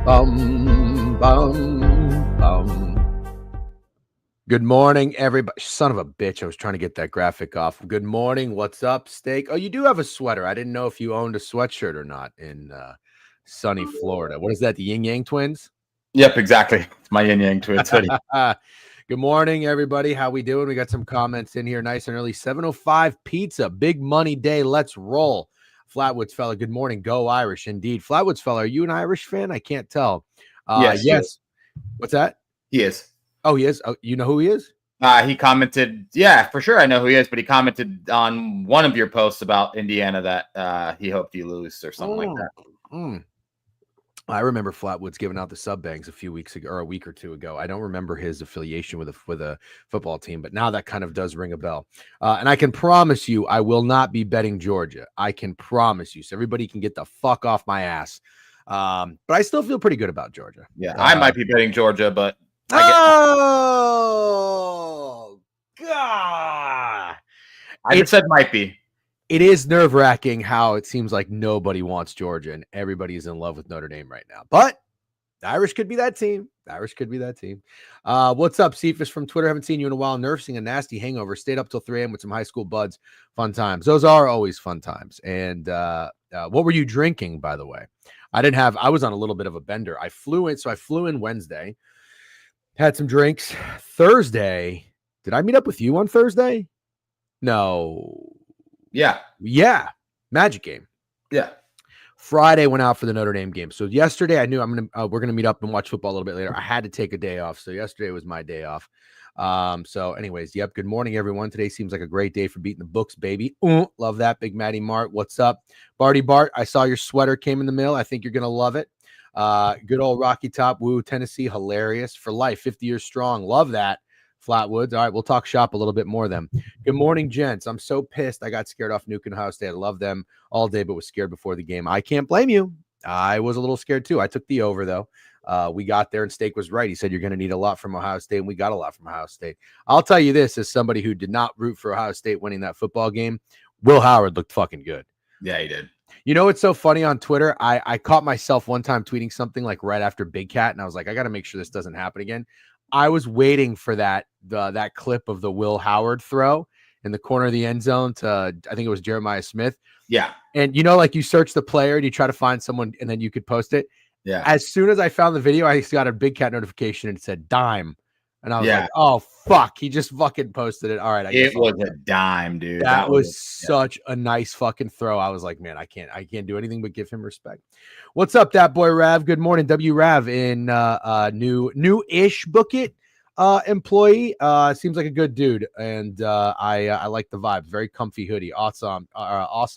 Bum, bum, bum. Good morning, everybody. Son of a bitch. I was trying to get that graphic off. Good morning. What's up, Steak? Oh, you do have a sweater. I didn't know if you owned a sweatshirt or not in sunny Florida. What is that, the Yin Yang Twins? Yep, exactly. It's my Yin Yang Twins hoodie. Good morning, everybody. How we doing? We got some comments in here nice and early. 7:05 pizza. Big money day. Let's roll. Flatwoods fella, good morning. Go Irish, indeed. Flatwoods fella, are you an Irish fan? I can't tell. Yes. What's that? He is. Oh, he is? Oh, you know who he is? He commented, yeah, for sure I know who he is, but he commented on one of your posts about Indiana that he hoped you lose or something like that. I remember Flatwoods giving out the sub bangs a few weeks ago or a week or two ago. I don't remember his affiliation with a football team, but now that kind of does ring a bell. And I can promise you, I will not be betting Georgia. I can promise you. So everybody can get the fuck off my ass. But I still feel pretty good about Georgia. Yeah, I might be betting Georgia, but oh God! I just said might be. It is nerve-wracking how it seems like nobody wants Georgia and everybody is in love with Notre Dame right now. But the Irish could be that team. What's up, Cephas from Twitter? Haven't seen you in a while. Nursing a nasty hangover. Stayed up till 3 a.m. with some high school buds. Fun times. Those are always fun times. And what were you drinking, by the way? I was on a little bit of a bender. I flew in Wednesday. Had some drinks. Thursday. Did I meet up with you on Thursday? No. Yeah. Magic game. Yeah. Friday went out for the Notre Dame game. So yesterday I knew we're gonna meet up and watch football a little bit later. I had to take a day off. So yesterday was my day off. So anyways, yep. Good morning, everyone. Today seems like a great day for beating the books, baby. Love that. Big Matty Mart. What's up? Barty Bart. I saw your sweater came in the mail. I think you're gonna love it. Good old Rocky Top. Woo, Tennessee. Hilarious for life. 50 years strong. Love that. Flatwoods. All right, we'll talk shop a little bit more then. Good morning, gents. I'm so pissed. I got scared off Nuke and Ohio State. I love them all day, but was scared before the game. I can't blame you. I was a little scared too. I took the over though. We got there and Steak was right. He said you're going to need a lot from Ohio State, and we got a lot from Ohio State. I'll tell you this, as somebody who did not root for Ohio State winning that football game, Will Howard looked fucking good. Yeah, he did. You know what's so funny on Twitter? I caught myself one time tweeting something like right after Big Cat, and I was like, I got to make sure this doesn't happen again. I was waiting for that clip of the Will Howard throw in the corner of the end zone to, I think it was Jeremiah Smith. Yeah. And you know, like you search the player and you try to find someone and then you could post it. Yeah. As soon as I found the video, I got a Big Cat notification and it said dime. And I was like, oh, fuck. He just fucking posted it. All right. It was a dime, dude. That was such a nice fucking throw. I was like, man, I can't do anything but give him respect. What's up, that boy Rav? Good morning, W Rav in new-ish Book It employee. Seems like a good dude. And I like the vibe. Very comfy hoodie. Awesome.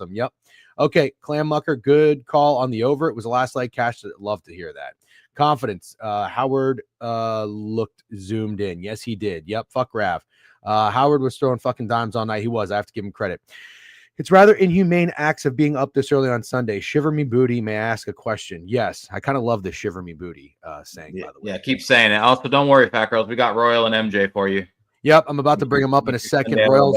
Yep. Okay. Clam Mucker, good call on the over. It was the last leg cash. Love to hear that. Confidence. Howard looked zoomed in. Yes, he did. Yep. Fuck Rav. Howard was throwing fucking dimes all night. He was. I have to give him credit. It's rather inhumane acts of being up this early on Sunday. Shiver me booty. May I ask a question? Yes. I kind of love the shiver me booty saying, by the way. Yeah, keep saying it. Also, don't worry, Fat Girls. We got Royal and MJ for you. Yep, I'm about to bring him up in a second. Royal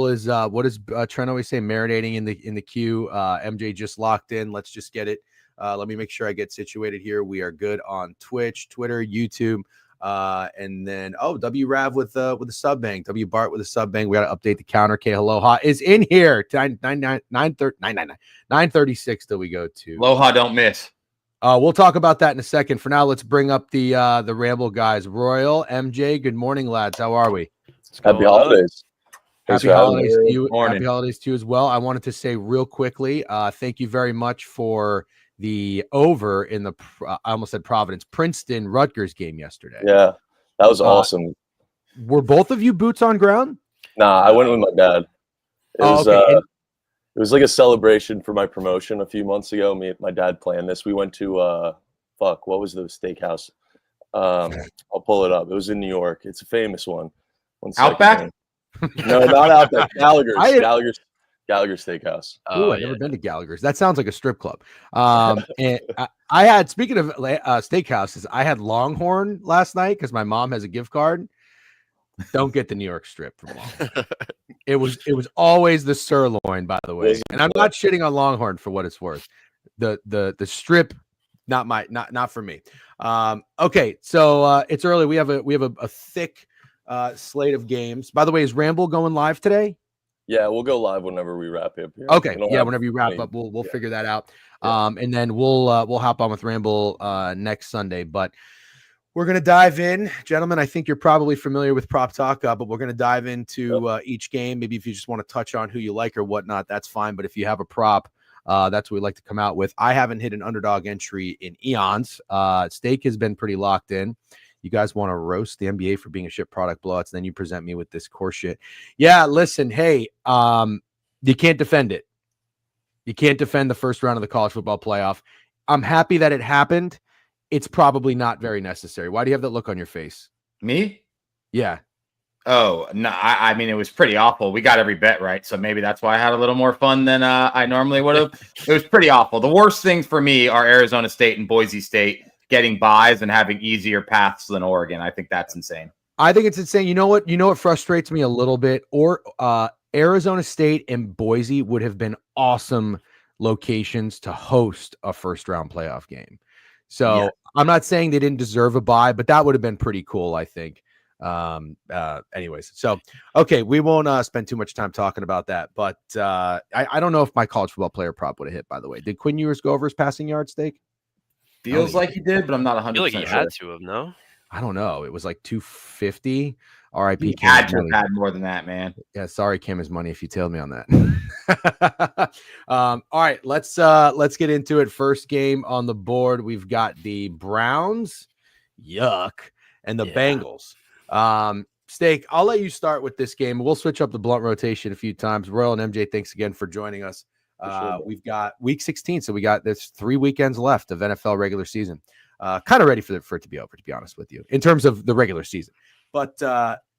is what does Trent always say? Marinating in the queue. MJ just locked in. Let's just get it. Let me make sure I get situated here. We are good on Twitch, Twitter, YouTube, and then W Rav with the sub bang. W Bart with the sub bang. We got to update the counter. K Aloha is in here. 9:36 till we go to Aloha. Don't miss. We'll talk about that in a second. For now, let's bring up the Ramble guys. Royal, MJ. Good morning, lads. How are we? Happy holidays. Happy holidays to you. Happy holidays to you as well. I wanted to say real quickly, thank you very much for the over in the I almost said Providence Princeton Rutgers game yesterday. Yeah, that was awesome. Were both of you boots on ground? Nah, I went with my dad. It was like a celebration for my promotion a few months ago. Me and my dad planned this. We went to what was the steakhouse? I'll pull it up. It was in New York. It's a famous one. Outback? No, not Outback. Gallagher's Steakhouse. Oh, I've never been to Gallagher's. That sounds like a strip club. And I had, speaking of steakhouses, I had Longhorn last night because my mom has a gift card. Don't get the New York strip from Longhorn. It was always the sirloin, by the way. And I'm not shitting on Longhorn for what it's worth. The strip Not for me. Okay, so it's early. We have a thick slate of games. By the way, is Ramble going live today? Yeah, we'll go live whenever we wrap up here. Okay, yeah, whenever you wrap up, we'll figure that out. And then we'll hop on with Ramble next Sunday. But we're gonna dive in, gentlemen. I think you're probably familiar with Prop Talk, but we're gonna dive into each game. Maybe if you just want to touch on who you like or whatnot, that's fine. But if you have a prop, that's what we like to come out with. I haven't hit an underdog entry in eons. Steak has been pretty locked in. You guys want to roast the NBA for being a shit product blowouts, then you present me with this core shit. Yeah, listen, hey, you can't defend it. You can't defend the first round of the college football playoff. I'm happy that it happened. It's probably not very necessary. Why do you have that look on your face? Me? Yeah. Oh, no, I mean, it was pretty awful. We got every bet right, so maybe that's why I had a little more fun than I normally would have. It was pretty awful. The worst things for me are Arizona State and Boise State getting buys and having easier paths than Oregon. I think that's insane. I think it's insane. You know what frustrates me a little bit? Or Arizona State and Boise would have been awesome locations to host a first-round playoff game. So yeah. I'm not saying they didn't deserve a bye, but that would have been pretty cool, I think. Anyways, so okay, we won't spend too much time talking about that. But I don't know if my college football player prop would have hit, by the way. Did Quinn Ewers go over his passing yard, Steak? Feels like he did, but I'm not 100%. I feel like he had to have, no? I don't know. It was like 250. RIP. He had to have had more than that, man. Yeah, sorry, Kim is money if you tailed me on that. All right, let's get into it. First game on the board, we've got the Browns, yuck, and the Bengals. Steak, I'll let you start with this game. We'll switch up the blunt rotation a few times. Royal and MJ, thanks again for joining us. We've got week 16, so there's 3 weekends left of NFL regular season. Kind of ready for it to be over, to be honest with you, in terms of the regular season. But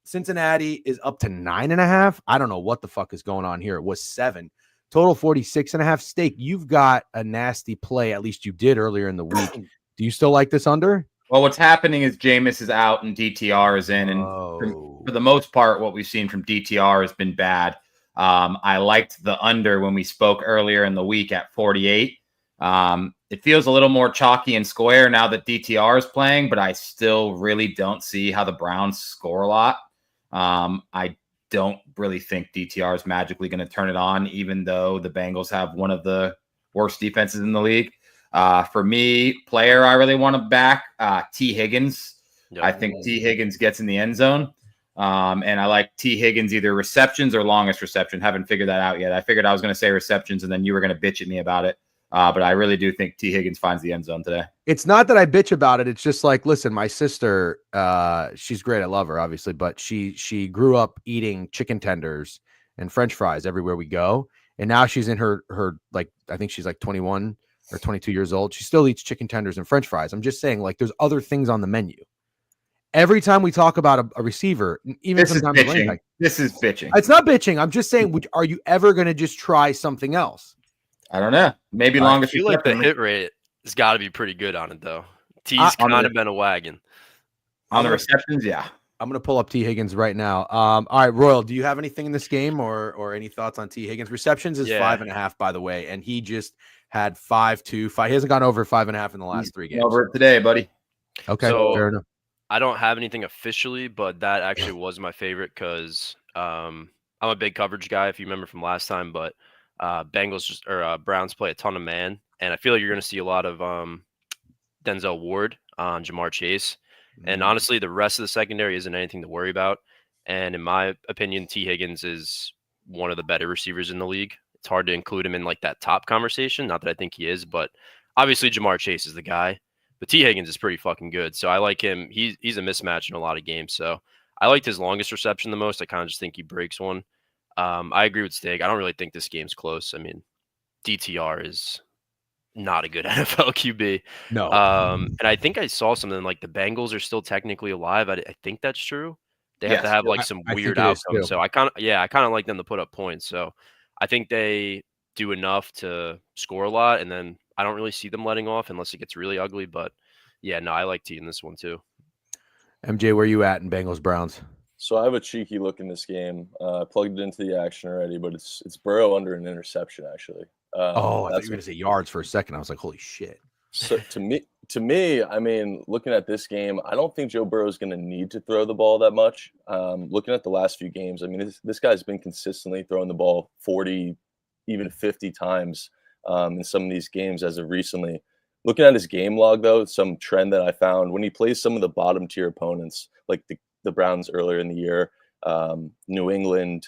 Cincinnati is up to 9.5. I don't know what the fuck is going on here. It was 7. Total 46.5. Steak, you've got a nasty play. At least you did earlier in the week. Do you still like this under? Well, what's happening is Jameis is out and DTR is in. And for the most part, what we've seen from DTR has been bad. I liked the under when we spoke earlier in the week at 48. It feels a little more chalky and square now that DTR is playing, but I still really don't see how the Browns score a lot. I don't really think DTR is magically going to turn it on, even though the Bengals have one of the worst defenses in the league. For me, player I really want to back, T. Higgins. Yep. I think T. Higgins gets in the end zone. And I like T. Higgins, either receptions or longest reception. Haven't figured that out yet. I figured I was going to say receptions, and then you were going to bitch at me about it. But I really do think T. Higgins finds the end zone today. It's not that I bitch about it. It's just like, listen, my sister, she's great. I love her, obviously, but she grew up eating chicken tenders and French fries everywhere we go. And now she's in her like, I think she's like 21 or 22 years old. She still eats chicken tenders and French fries. I'm just saying, like, there's other things on the menu. Every time we talk about a receiver, even sometimes this is bitching. It's not bitching. I'm just saying, are you ever going to just try something else? I don't know. Maybe longest. I feel like the hit rate has got to be pretty good on it, though. T's kind of been a wagon. On the receptions, yeah. I'm going to pull up T. Higgins right now. All right, Royal, do you have anything in this game or any thoughts on T. Higgins? Receptions is 5.5, by the way, and he just had 5.25. He hasn't gone over 5.5 in the last 3 games. Over it today, buddy. Okay, so, fair enough. I don't have anything officially, but that actually was my favorite because I'm a big coverage guy, if you remember from last time, but Browns play a ton of man, and I feel like you're going to see a lot of Denzel Ward on Jamar Chase. And honestly, the rest of the secondary isn't anything to worry about. And in my opinion, T. Higgins is one of the better receivers in the league. It's hard to include him in like that top conversation. Not that I think he is, but obviously Jamar Chase is the guy. But T. Higgins is pretty fucking good. So I like him. He's a mismatch in a lot of games. So I liked his longest reception the most. I kind of just think he breaks one. I agree with Stig. I don't really think this game's close. I mean, DTR is not a good NFL QB. No. And I think I saw something like the Bengals are still technically alive. I think that's true. They have to have like some weird outcome. So I kind of like them to put up points. So I think they do enough to score a lot, and then I don't really see them letting off unless it gets really ugly. But yeah, no, I like T in this one too. MJ, where you at in Bengals Browns? So I have a cheeky look in this game. I plugged it into the action already, but it's Burrow under an interception actually. I thought you were going to say yards for a second. I was like, holy shit. So to me, I mean, looking at this game, I don't think Joe Burrow is going to need to throw the ball that much. Looking at the last few games, I mean, this guy's been consistently throwing the ball 40, even 50 times in some of these games as of recently. Looking at his game log, though, some trend that I found when he plays some of the bottom tier opponents, like the Browns earlier in the year, New England,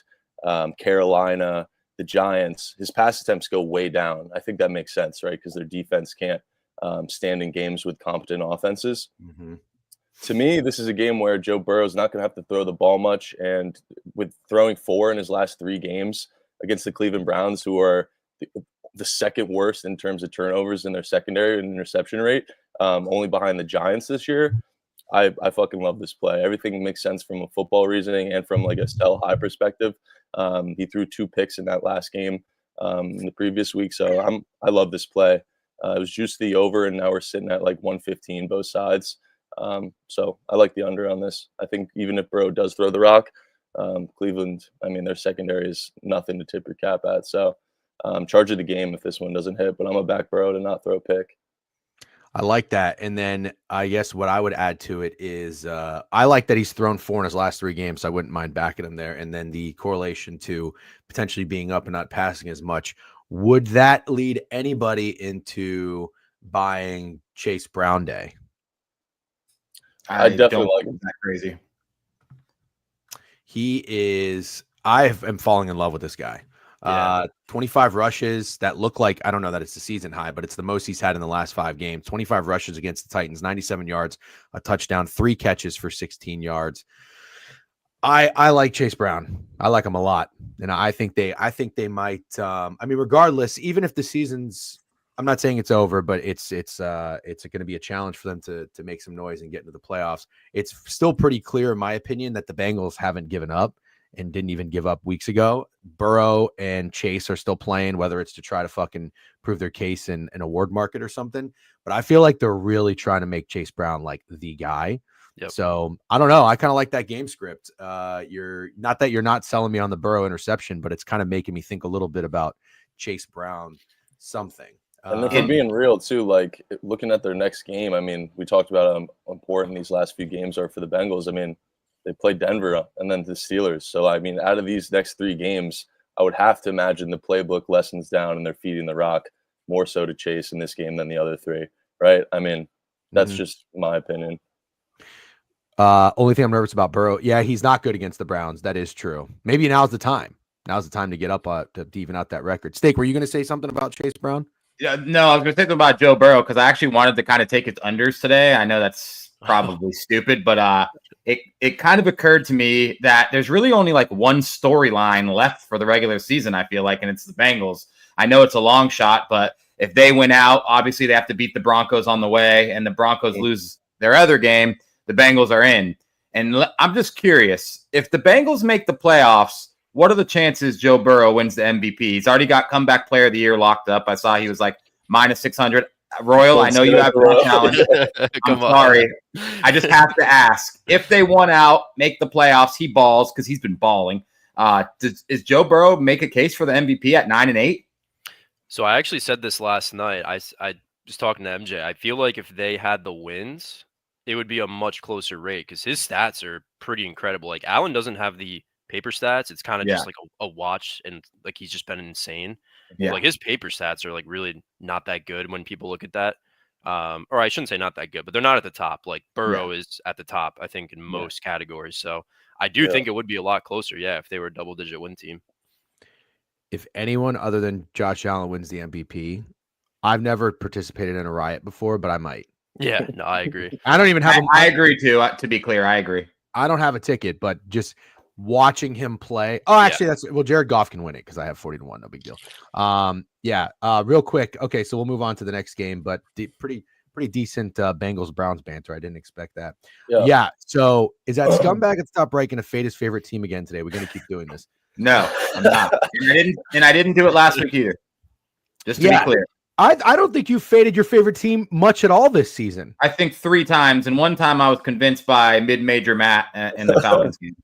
Carolina, the Giants, his pass attempts go way down. I think that makes sense, right? Because their defense can't stand in games with competent offenses. Mm-hmm. To me, this is a game where Joe Burrow is not going to have to throw the ball much. And with throwing 4 in his last 3 games against the Cleveland Browns, who are the second worst in terms of turnovers in their secondary and interception rate, only behind the Giants this year, I fucking love this play. Everything makes sense from a football reasoning and from like a sell high perspective. He threw 2 picks in that last game in the previous week. So I love this play. It was just the over, and now we're sitting at like 115 both sides. So I like the under on this. I think even if Burrow does throw the rock, Cleveland, I mean, their secondary is nothing to tip your cap at. So charge of the game if this one doesn't hit, but I'm a back Burrow to not throw a pick. I like that. And then I guess what I would add to it is I like that he's thrown 4 in his last 3 games. So I wouldn't mind backing him there. And then the correlation to potentially being up and not passing as much. Would that lead anybody into buying Chase Brown Day? I definitely don't like think that crazy. He is. I am falling in love with this guy. 25 rushes that look like, I don't know that it's the season high, but it's the most he's had in the last 5 games. 25 rushes against the Titans, 97 yards, a touchdown, 3 catches for 16 yards. I like Chase Brown. I like him a lot. And I think they might, I mean, regardless, even if the season's, I'm not saying it's over, but it's going to be a challenge for them to make some noise and get into the playoffs. It's still pretty clear, in my opinion, that the Bengals haven't given up and didn't even give up weeks ago. Burrow and Chase are still playing, whether it's to try to fucking prove their case in an award market or something. But I feel like they're really trying to make Chase Brown like the guy. Yep. So I don't know. I kind of like that game script. You're not selling me on the Burrow interception, but it's kind of making me think a little bit about Chase Brown something. And if we're being real too, like looking at their next game, I mean, we talked about how important these last few games are for the Bengals. I mean, they play Denver and then the Steelers. So, I mean, out of these next 3 games, I would have to imagine the playbook lessens down and they're feeding the rock more so to Chase in this game than the other 3, right? I mean, that's just my opinion. Only thing I'm nervous about Burrow. Yeah, he's not good against the Browns. That is true. Maybe now's the time. Now's the time to get up to even out that record. Steak, were you going to say something about Chase Brown? Yeah, no, I was going to say something about Joe Burrow because I actually wanted to kind of take its unders today. I know that's probably stupid, but it kind of occurred to me that there's really only like one storyline left for the regular season, I feel like, and it's the Bengals. I know it's a long shot, but if they win out, obviously they have to beat the Broncos on the way, and the Broncos lose their other game, the Bengals are in. And I'm just curious, if the Bengals make the playoffs, what are the chances Joe Burrow wins the MVP? He's already got comeback player of the year locked up. I saw he was like minus 600. Royal, I know you have a challenge. I'm sorry. I just have to ask. If they won out, make the playoffs, he balls because he's been balling. Is Joe Burrow make a case for the MVP at 9-8? So I actually said this last night. I was talking to MJ. I feel like if they had the wins, it would be a much closer rate because his stats are pretty incredible. Like Allen doesn't have the paper stats. It's kind of just like a watch, and like he's just been insane. Yeah. Like his paper stats are like really not that good when people look at that. Or I shouldn't say not that good, but they're not at the top. Like Burrow is at the top, I think, in most categories. So I do think it would be a lot closer, if they were a double-digit win team. If anyone other than Josh Allen wins the MVP, I've never participated in a riot before, but I might. Yeah, no, I agree. I don't even have. I agree too. To be clear, I agree. I don't have a ticket, but just watching him play. Oh, actually, Jared Goff can win it because I have 40-1. No big deal. Real quick. Okay, so we'll move on to the next game, but pretty decent Bengals Browns banter. I didn't expect that. Yeah. So is that scumbag at the top right going to fade his favorite team again today? We're going to keep doing this. No, I'm not. I didn't do it last week either. Just to be clear. I don't think you faded your favorite team much at all this season. I think 3 times, and one time I was convinced by mid-major Matt in the Falcons game.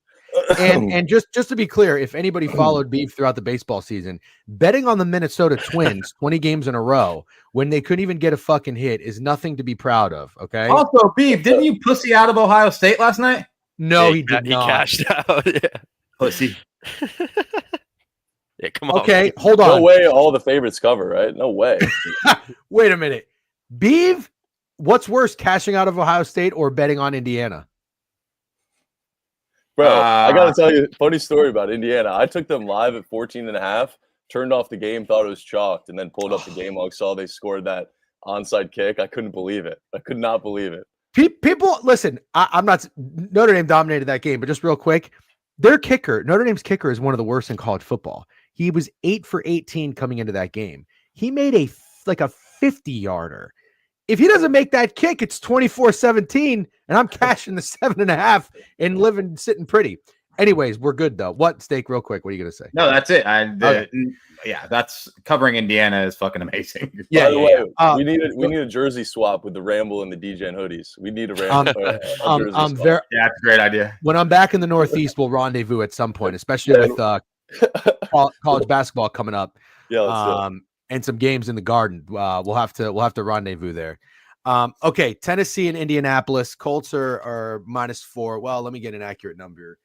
And just to be clear, if anybody followed Beef throughout the baseball season, betting on the Minnesota Twins 20 games in a row when they couldn't even get a fucking hit is nothing to be proud of. Okay. Also, Beef, didn't you pussy out of Ohio State last night? No, he did not. He cashed out. Yeah. Pussy. Yeah, come on. Okay, hold on. No way all the favorites cover, right? No way. Wait a minute. Beef, what's worse, cashing out of Ohio State or betting on Indiana? Bro, I got to tell you a funny story about Indiana. I took them live at 14.5, turned off the game, thought it was chalked, and then pulled up the game log, saw they scored that onside kick. I couldn't believe it. I could not believe it. People, listen, I'm not – Notre Dame dominated that game, but just real quick, their kicker, Notre Dame's kicker is one of the worst in college football. He was 8 for 18 coming into that game. He made a 50-yarder. If he doesn't make that kick, it's 24-17, and I'm cashing the 7.5 and sitting pretty. Anyways, we're good though. What, Steak, real quick? What are you gonna say? No, that's it. Yeah, that's covering Indiana is fucking amazing. Yeah. By the way, we need a jersey swap with the Ramble and the DGen hoodies. We need a Ramble. Yeah, that's a great idea. When I'm back in the Northeast, we'll rendezvous at some point, especially with college basketball coming up. Yeah, let's do it. And some games in the Garden. We'll have to rendezvous there. Okay, Tennessee and Indianapolis. Colts are -4. Well, let me get an accurate number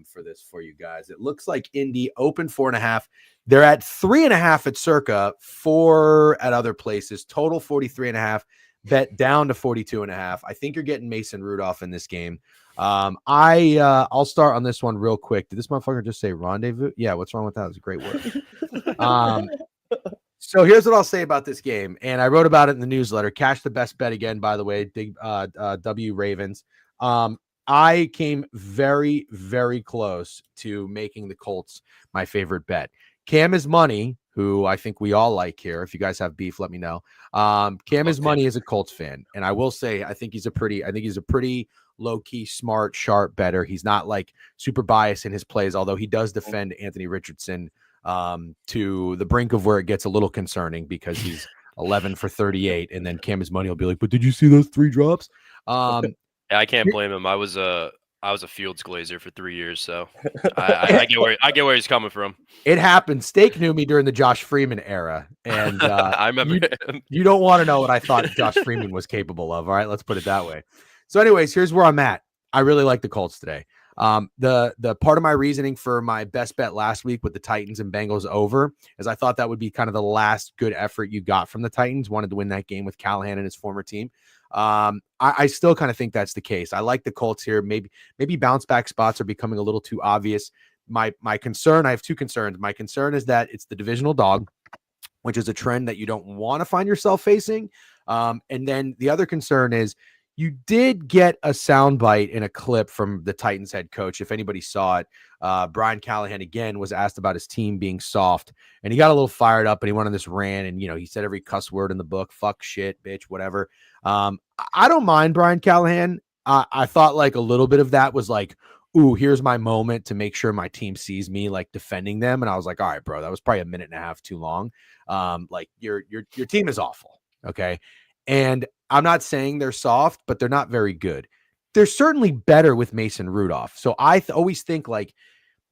for this for you guys. It looks like Indy open 4.5. They're at 3.5 at Circa, 4 at other places. Total 43.5. Bet down to 42.5. I think you're getting Mason Rudolph in this game. I'll start on this one real quick. Did this motherfucker just say rendezvous? Yeah, what's wrong with that? It was a great word. So here's what I'll say about this game, and I wrote about it in the newsletter. Cash the best bet again, by the way. Big W Ravens. I came very, very close to making the Colts my favorite bet. Cam is money, who I think we all like here. If you guys have beef, let me know. Cam is money is a Colts fan, and I will say I think he's a pretty low-key, smart, sharp bettor. He's not like super biased in his plays, although he does defend Anthony Richardson to the brink of where it gets a little concerning because he's 11 for 38, and then Cam is money will be like, but did you see those 3 drops? I can't blame him. I was a Fields Glazer for 3 years, so I get where he's coming from. It happened. Steak knew me during the Josh Freeman era, and I remember him. You don't want to know what I thought Josh Freeman was capable of. All right, let's put it that way. So, anyways, here's where I'm at. I really like the Colts today. The part of my reasoning for my best bet last week with the Titans and Bengals over is I thought that would be kind of the last good effort you got from the Titans. Wanted to win that game with Callahan and his former team. I still kind of think that's the case. I like the Colts here. Maybe bounce back spots are becoming a little too obvious. My concern, I have 2 concerns. My concern is that it's the divisional dog, which is a trend that you don't want to find yourself facing. And then the other concern is you did get a soundbite in a clip from the Titans head coach. If anybody saw it, Brian Callahan again was asked about his team being soft, and he got a little fired up and he went on this rant, and he said every cuss word in the book, fuck, shit, bitch, whatever. I don't mind Brian Callahan. I thought like a little bit of that was like, ooh, here's my moment to make sure my team sees me like defending them. And I was like, all right, bro, that was probably 1.5 minutes too long. Like your team is awful. Okay. And I'm not saying they're soft, but they're not very good. They're certainly better with Mason Rudolph. So I always think like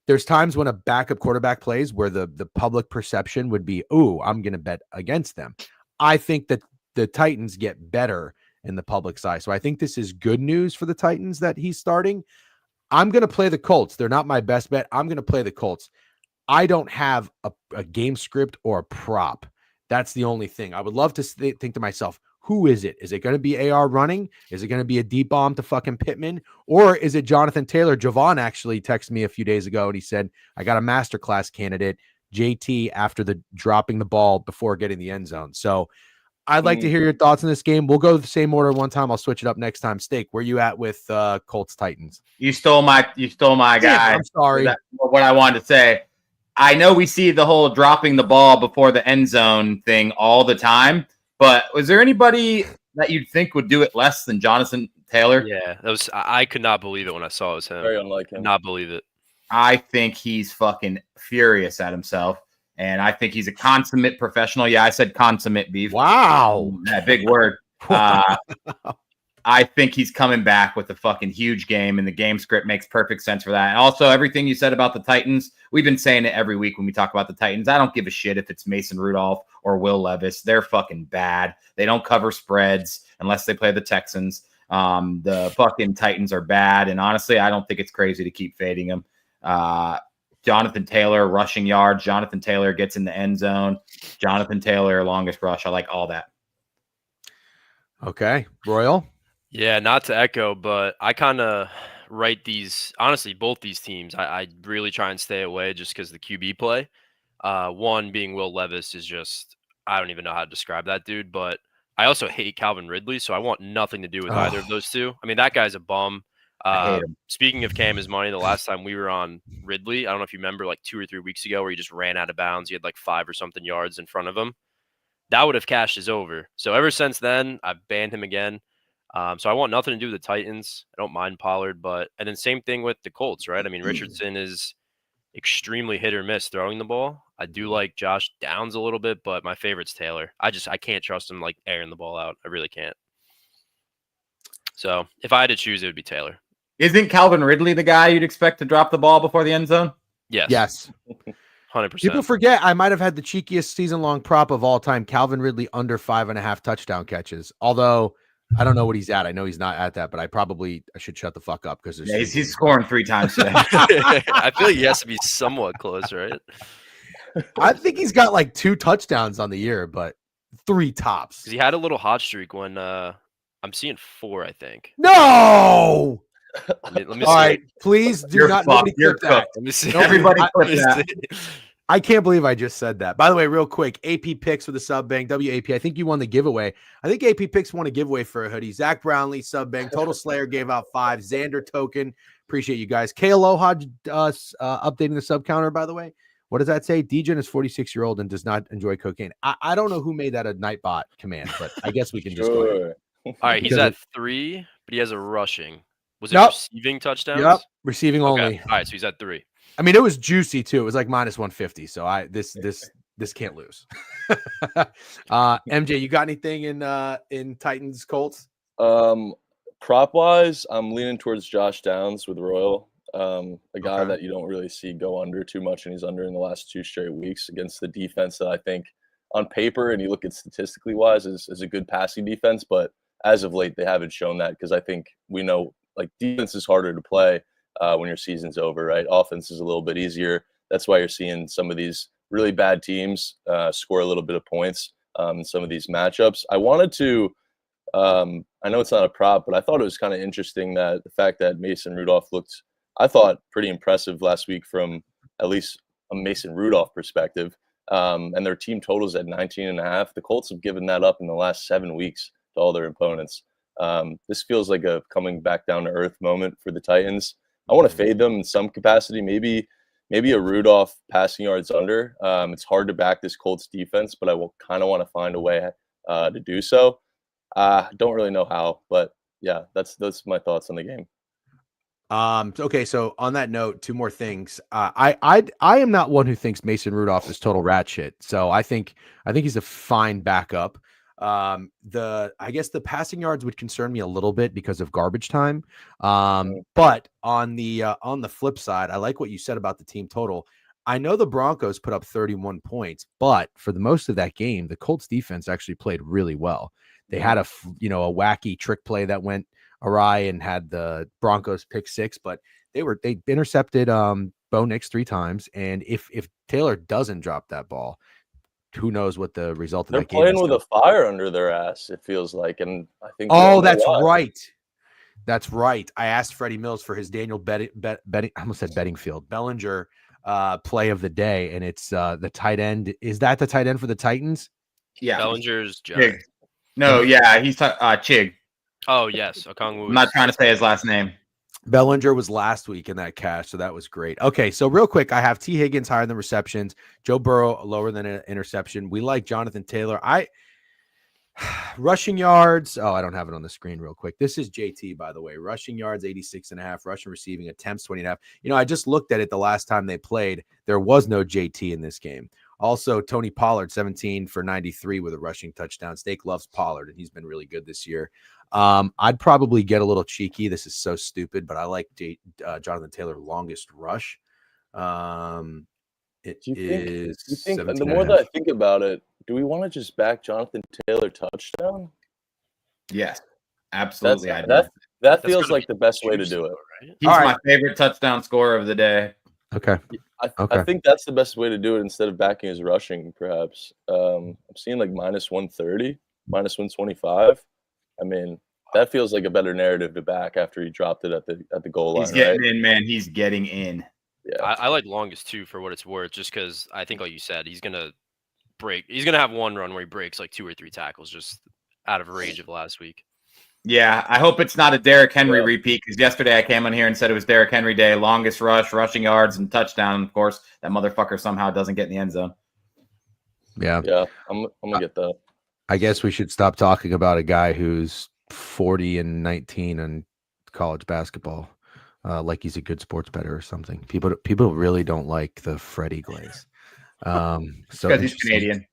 there's times when a backup quarterback plays where the public perception would be, ooh, I'm going to bet against them. I think that the Titans get better in the public's eye. So I think this is good news for the Titans that he's starting. I'm going to play the Colts. They're not my best bet. I'm going to play the Colts. I don't have a game script or a prop. That's the only thing. I would love to think to myself, who is it? Is it going to be AR running? Is it going to be a deep bomb to fucking Pittman? Or is it Jonathan Taylor? Javon actually texted me a few days ago and he said, I got a masterclass candidate, JT, after the dropping the ball before getting the end zone. So I'd like to hear your thoughts on this game. We'll go the same order one time. I'll switch it up next time. Steak, where you at with Colts Titans? You stole my guy. I'm sorry. That's what I wanted to say. I know we see the whole dropping the ball before the end zone thing all the time, but was there anybody that you'd think would do it less than Jonathan Taylor? Yeah, I could not believe it when I saw it was him. Very unlike him. Not believe it. I think he's fucking furious at himself. And I think he's a consummate professional. Yeah, I said consummate beef. Wow. That big word. I think he's coming back with a fucking huge game, and the game script makes perfect sense for that. And also, everything you said about the Titans, we've been saying it every week when we talk about the Titans. I don't give a shit if it's Mason Rudolph or Will Levis. They're fucking bad. They don't cover spreads unless they play the Texans. The fucking Titans are bad, and honestly, I don't think it's crazy to keep fading them. Jonathan Taylor, rushing yards. Jonathan Taylor gets in the end zone. Jonathan Taylor, longest rush. I like all that. Okay. Royal? Yeah, not to echo, but I kind of write these, honestly, both these teams. I really try and stay away just because the QB play. One being Will Levis is just, I don't even know how to describe that dude, but I also hate Calvin Ridley, so I want nothing to do with either of those two. I mean, that guy's a bum. I hate him. Speaking of Cam is money, the last time we were on Ridley, I don't know if you remember, like 2 or 3 weeks ago, where he just ran out of bounds. He had like 5 or something yards in front of him. That would have cashed his over. So ever since then, I've banned him again. So I want nothing to do with the Titans. I don't mind Pollard, and then same thing with the Colts, right? I mean, Richardson is extremely hit or miss throwing the ball. I do like Josh Downs a little bit, but my favorite's Taylor. I can't trust him like airing the ball out. I really can't. So if I had to choose, it would be Taylor. Isn't Calvin Ridley the guy you'd expect to drop the ball before the end zone? Yes. Yes. 100%. People forget I might have had the cheekiest season-long prop of all time, Calvin Ridley under 5.5 touchdown catches. Although I don't know what he's at. I know he's not at that, but I should shut the fuck up because he's scoring 3 times today. I feel like he has to be somewhat close, right? I think he's got like 2 touchdowns on the year, but 3 tops. He had a little hot streak when I'm seeing 4, I think. No. Let me see. All right, please do You're not. fucked. Nobody You're clip that. cooked. Let me see. Everybody clip that. I can't believe I just said that. By the way, real quick, AP picks for the sub bank. WAP, I think you won the giveaway. I think AP picks won a giveaway for a hoodie. Zach Brownlee, sub bank. Total Slayer gave out 5. Xander token. Appreciate you guys. K Aloha updating the sub counter, by the way. What does that say? Degen is 46-year-old and does not enjoy cocaine. I don't know who made that a Nightbot command, but I guess we can just go ahead. All right, he's at 3, but he has a rushing. Was it Nope. receiving touchdowns? Yep, receiving only. Okay. All right, so he's at 3. I mean, it was juicy too. It was like minus 150. So this can't lose. MJ, you got anything in Titans Colts? Prop wise, I'm leaning towards Josh Downs with Royal. A guy that you don't really see go under too much, and he's under in the last 2 straight weeks against the defense that I think on paper and you look at statistically wise is a good passing defense, but as of late they haven't shown that because I think we know like defense is harder to play when your season's over, right? Offense is a little bit easier. That's why you're seeing some of these really bad teams score a little bit of points in some of these matchups. I wanted to, I know it's not a prop, but I thought it was kind of interesting that the fact that Mason Rudolph looked, I thought, pretty impressive last week from at least a Mason Rudolph perspective. And their team totals at 19.5. The Colts have given that up in the last 7 weeks to all their opponents. This feels like a coming back down to earth moment for the Titans. I want to fade them in some capacity. Maybe a Rudolph passing yards under. It's hard to back this Colts defense, but I will kind of want to find a way to do so. Don't really know how, but yeah, that's my thoughts on the game. Okay, so on that note, 2 more things. I am not one who thinks Mason Rudolph is total rat shit. So I think he's a fine backup. I guess the passing yards would concern me a little bit because of garbage time. But on the flip side, I like what you said about the team total. I know the Broncos put up 31 points, but for the most of that game, the Colts defense actually played really well. They had a wacky trick play that went awry and had the Broncos pick 6, but they intercepted Bo Nix 3 times. And if Taylor doesn't drop that ball, who knows what the result of that game is. They're playing with a fire under their ass, it feels like. And I think that's right. That's right. I asked Freddie Mills for his Daniel I almost said Bedingfield, Bellinger play of the day, and it's the tight end. Is that the tight end for the Titans? Yeah. Bellinger's Chig. No, yeah, he's Chig. Oh, yes. Okongwu. I'm not trying to say his last name. Bellinger was last week in that cash, so that was great. Okay, so real quick, I have T. Higgins higher than receptions, Joe Burrow lower than an interception. We like Jonathan Taylor. Rushing yards. Oh, I don't have it on the screen real quick. This is JT, by the way. Rushing yards, 86.5. Rushing receiving attempts, 20.5. I just looked at it the last time they played. There was no JT in this game. Also, Tony Pollard, 17 for 93 with a rushing touchdown. Steak loves Pollard, and he's been really good this year. I'd probably get a little cheeky. This is so stupid, but I like Jonathan Taylor longest rush. It is. You think and the more that I think about it, do we want to just back Jonathan Taylor touchdown? Yes, absolutely. That feels like the best way to do it. Right? He's my favorite touchdown scorer of the day. Okay. I think that's the best way to do it instead of backing his rushing, perhaps. I'm seeing like minus 130, minus 125. I mean, that feels like a better narrative to back after he dropped it at the goal line. He's getting in, man. He's getting in. Yeah. I like longest too for what it's worth, just because I think, like you said, he's gonna have one run where he breaks like 2 or 3 tackles just out of range of last week. Yeah, I hope it's not a Derrick Henry repeat, because yesterday I came on here and said it was Derrick Henry day, longest rush, rushing yards, and touchdown. Of course, that motherfucker somehow doesn't get in the end zone. Yeah, I'm gonna get that. I guess we should stop talking about a guy who's 40-19 in college basketball, like he's a good sports bettor or something. People really don't like the Freddie glaze. So because he's Canadian.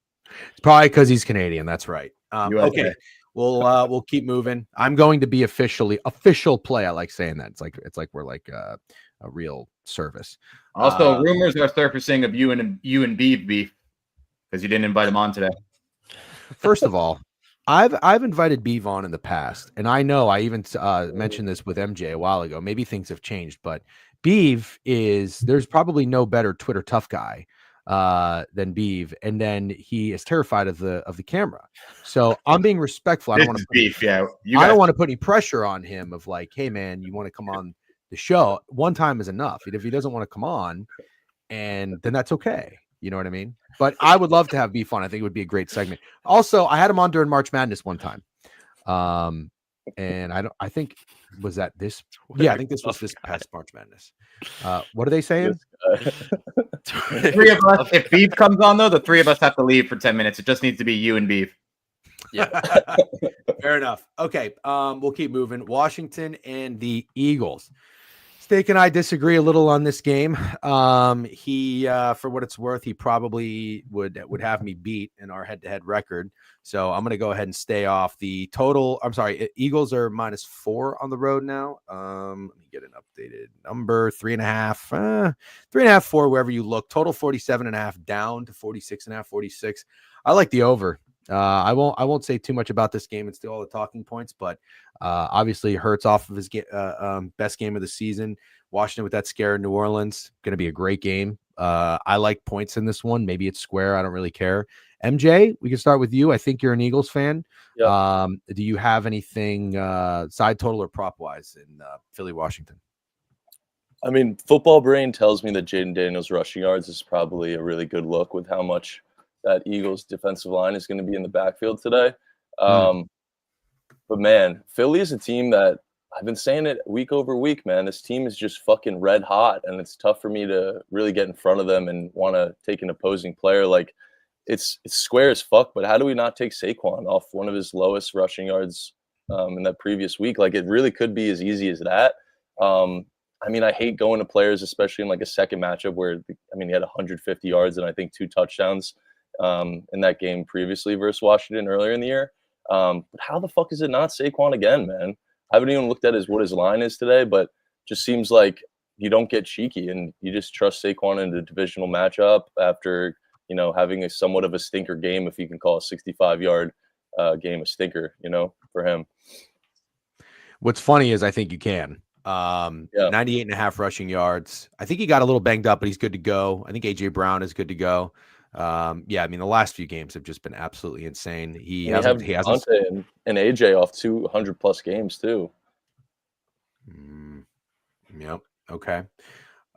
It's probably because he's Canadian. That's right. Okay. We'll keep moving. I'm going to be official play. I like saying that. It's like we're like a real service. Also, rumors are surfacing of you and beef because you didn't invite him on today. First of all, I've invited Beav on in the past, and I know I even mentioned this with MJ a while ago. Maybe things have changed, but Beav there's probably no better Twitter tough guy than Beav, and then he is terrified of the camera. So I'm being respectful. I don't want to put any pressure on him of like, hey man, you want to come on the show? One time is enough. If he doesn't want to come on, and then that's okay. You know what I mean? But I would love to have Beef on. I think it would be a great segment. Also, I had him on during March Madness one time. And I think was that this? Yeah, I think this was this past March Madness. What are they saying? Three of us. If Beef comes on though, the three of us have to leave for 10 minutes. It just needs to be you and Beef. Yeah. Fair enough. Okay. We'll keep moving. Washington and the Eagles. Steak and I disagree a little on this game. He, for what it's worth, he probably would have me beat in our head-to-head record. So I'm going to go ahead and stay off the total. I'm sorry. Eagles are -4 on the road now. Let me get an updated number. 3.5, 3.5, 4, wherever you look. Total 47.5 down to 46.5, 46. I like the over. I won't say too much about this game and steal all the talking points, but obviously Hurts off of his best game of the season. Washington with that scare in New Orleans, going to be a great game. I like points in this one. Maybe it's square. I don't really care. MJ, we can start with you. I think you're an Eagles fan. Yep. Do you have anything side total or prop wise in Philly, Washington? I mean, football brain tells me that Jaden Daniels rushing yards is probably a really good look with how much that Eagles defensive line is going to be in the backfield today. But man, Philly is a team that I've been saying it week over week, man. This team is just fucking red hot, and it's tough for me to really get in front of them and want to take an opposing player. Like it's square as fuck, but how do we not take Saquon off one of his lowest rushing yards in that previous week? Like it really could be as easy as that. I mean, I hate going to players, especially in like a second matchup where, he had 150 yards and I think 2 touchdowns in that game previously versus Washington earlier in the year. But how the fuck is it not Saquon again, man? I haven't even looked at what his line is today, but just seems like you don't get cheeky and you just trust Saquon in the divisional matchup after, having a somewhat of a stinker game, if you can call a 65-yard game a stinker, for him. What's funny is I think you can. 98.5 rushing yards. I think he got a little banged up, but he's good to go. I think AJ Brown is good to go. The last few games have just been absolutely insane. He hasn't and AJ off 200+ games too. Yep. Okay.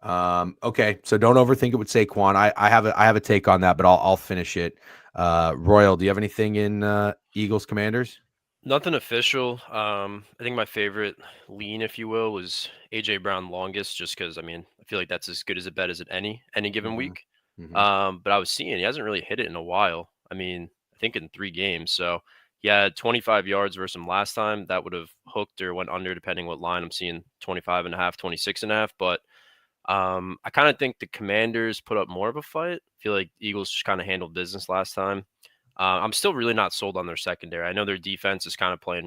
Okay. So don't overthink it with Saquon. I have a take on that, but I'll finish it. Royal, do you have anything in Eagles Commanders? Nothing official. I think my favorite lean, if you will, was AJ Brown longest, just because I feel like that's as good as a bet as at any given week. Mm-hmm. But I was seeing he hasn't really hit it in a while. I think in 3 games. So he had 25 yards versus him last time. That would have hooked or went under, depending what line I'm seeing, 25.5, 26.5. But I kind of think the Commanders put up more of a fight. I feel like Eagles just kind of handled business last time. I'm still really not sold on their secondary. I know their defense is kind of playing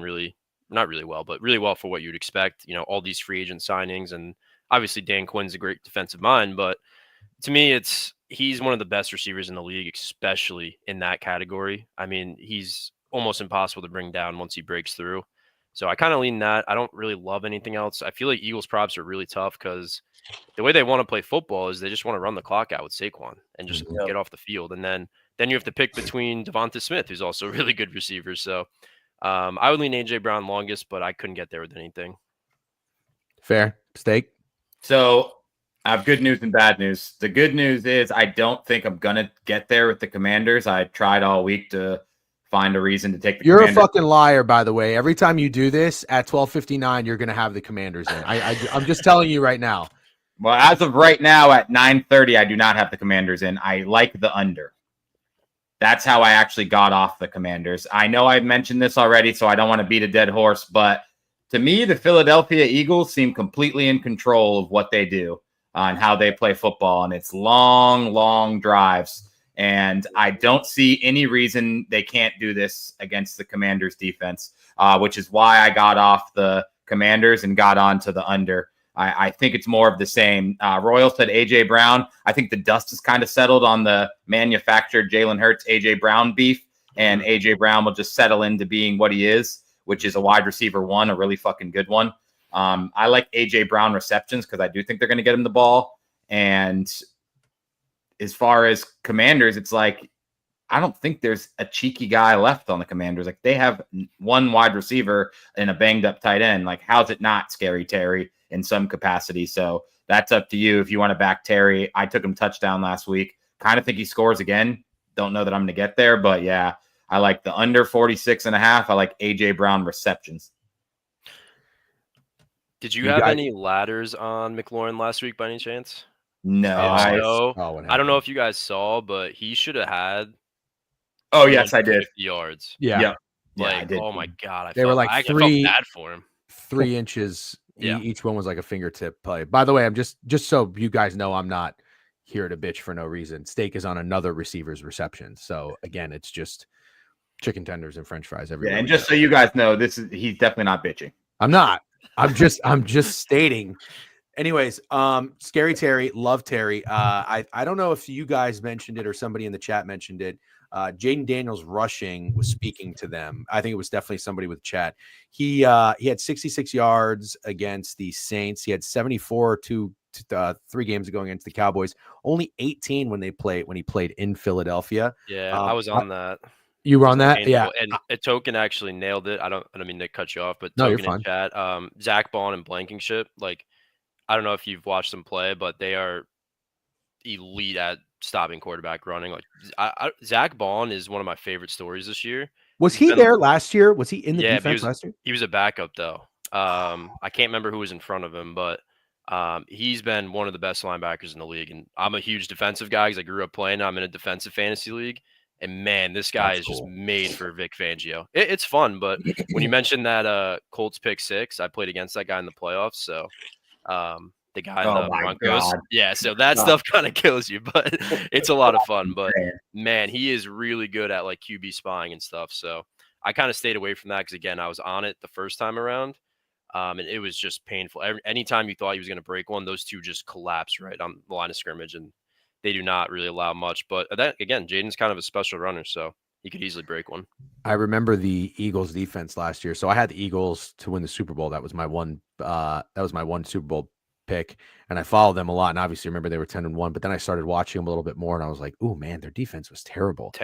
not really well, but really well for what you'd expect. All these free agent signings, and obviously Dan Quinn's a great defensive mind, but to me, he's one of the best receivers in the league, especially in that category. I mean, he's almost impossible to bring down once he breaks through. So I kind of lean that. I don't really love anything else. I feel like Eagles props are really tough because the way they want to play football is they just want to run the clock out with Saquon and just get off the field. And then you have to pick between Devonta Smith, who's also a really good receiver. So I would lean A.J. Brown longest, but I couldn't get there with anything. Fair. Steak? So I have good news and bad news. The good news is I don't think I'm going to get there with the Commanders. I tried all week to find a reason to take the You're Commanders. a fucking liar, by the way. Every time you do this at 12:59, you're going to have the Commanders in. I'm just telling you right now. Well, as of right now at 9:30, I do not have the Commanders in. I like the under. That's how I actually got off the Commanders. I know I've mentioned this already, so I don't want to beat a dead horse, but to me, the Philadelphia Eagles seem completely in control of what they do and how they play football, and it's long, long drives. And I don't see any reason they can't do this against the Commanders defense, which is why I got off the Commanders and got onto the under. I think it's more of the same. Royal said A.J. Brown. I think the dust is kind of settled on the manufactured Jalen Hurts, A.J. Brown beef, and A.J. Brown will just settle into being what he is, which is a wide receiver one, a really fucking good one. I like A.J. Brown receptions because I do think they're going to get him the ball. And as far as Commanders, it's like, I don't think there's a cheeky guy left on the Commanders. Like, they have one wide receiver and a banged up tight end. Like, how's it not Scary Terry in some capacity? So that's up to you if you want to back Terry. I took him touchdown last week. Kind of think he scores again. Don't know that I'm going to get there, but yeah, I like the under 46.5. I like A.J. Brown receptions. Did you have any ladders on McLaurin last week by any chance? No. I don't know if you guys saw, but he should have had. Oh, yes, I did. Yards. Yeah. Like, I did. Oh my God. They were like I felt bad for him. 3 inches. Yeah. Each one was like a fingertip play. By the way, I'm just so you guys know, I'm not here to bitch for no reason. Steak is on another receiver's reception. So again, it's just chicken tenders and French fries everywhere. Yeah, and just so you guys know, he's definitely not bitching. I'm not. I'm just stating. Anyways, Scary Terry, love Terry. I don't know if you guys mentioned it or somebody in the chat mentioned it. Jaden Daniels rushing was speaking to them. I think it was definitely somebody with chat. He had 66 yards against the Saints. He had 74 3 games ago against the Cowboys. Only 18 when he played in Philadelphia. Yeah, I was on that. You were on that? Painful. Yeah. And a Token actually nailed it. I don't mean to cut you off, but no, Token you're in chat, Zach Bond and Blankenship, like, I don't know if you've watched them play, but they are elite at stopping quarterback running. Like, Zach Bond is one of my favorite stories this year. Was he there last year? Was he in the defense last year? He was a backup though. I can't remember who was in front of him, but he's been one of the best linebackers in the league. And I'm a huge defensive guy because I grew up playing. I'm in a defensive fantasy league. And man, this guy is just made for Vic Fangio. It's fun, but when you mentioned that Colts pick 6, I played against that guy in the playoffs. So the guy in the Broncos. Yeah, so that stuff kind of kills you, but it's a lot of fun. But man, he is really good at like QB spying and stuff. So I kind of stayed away from that because, again, I was on it the first time around. And it was just painful. Anytime you thought he was going to break one, those two just collapsed right on the line of scrimmage, and they do not really allow much. But that, again, Jaden's kind of a special runner, so he could easily break one. I remember the Eagles defense last year. So I had the Eagles to win the Super Bowl. That was my one Super Bowl pick, and I followed them a lot. And obviously, remember they were 10-1. But then I started watching them a little bit more, and I was like, "Oh man, their defense was terrible.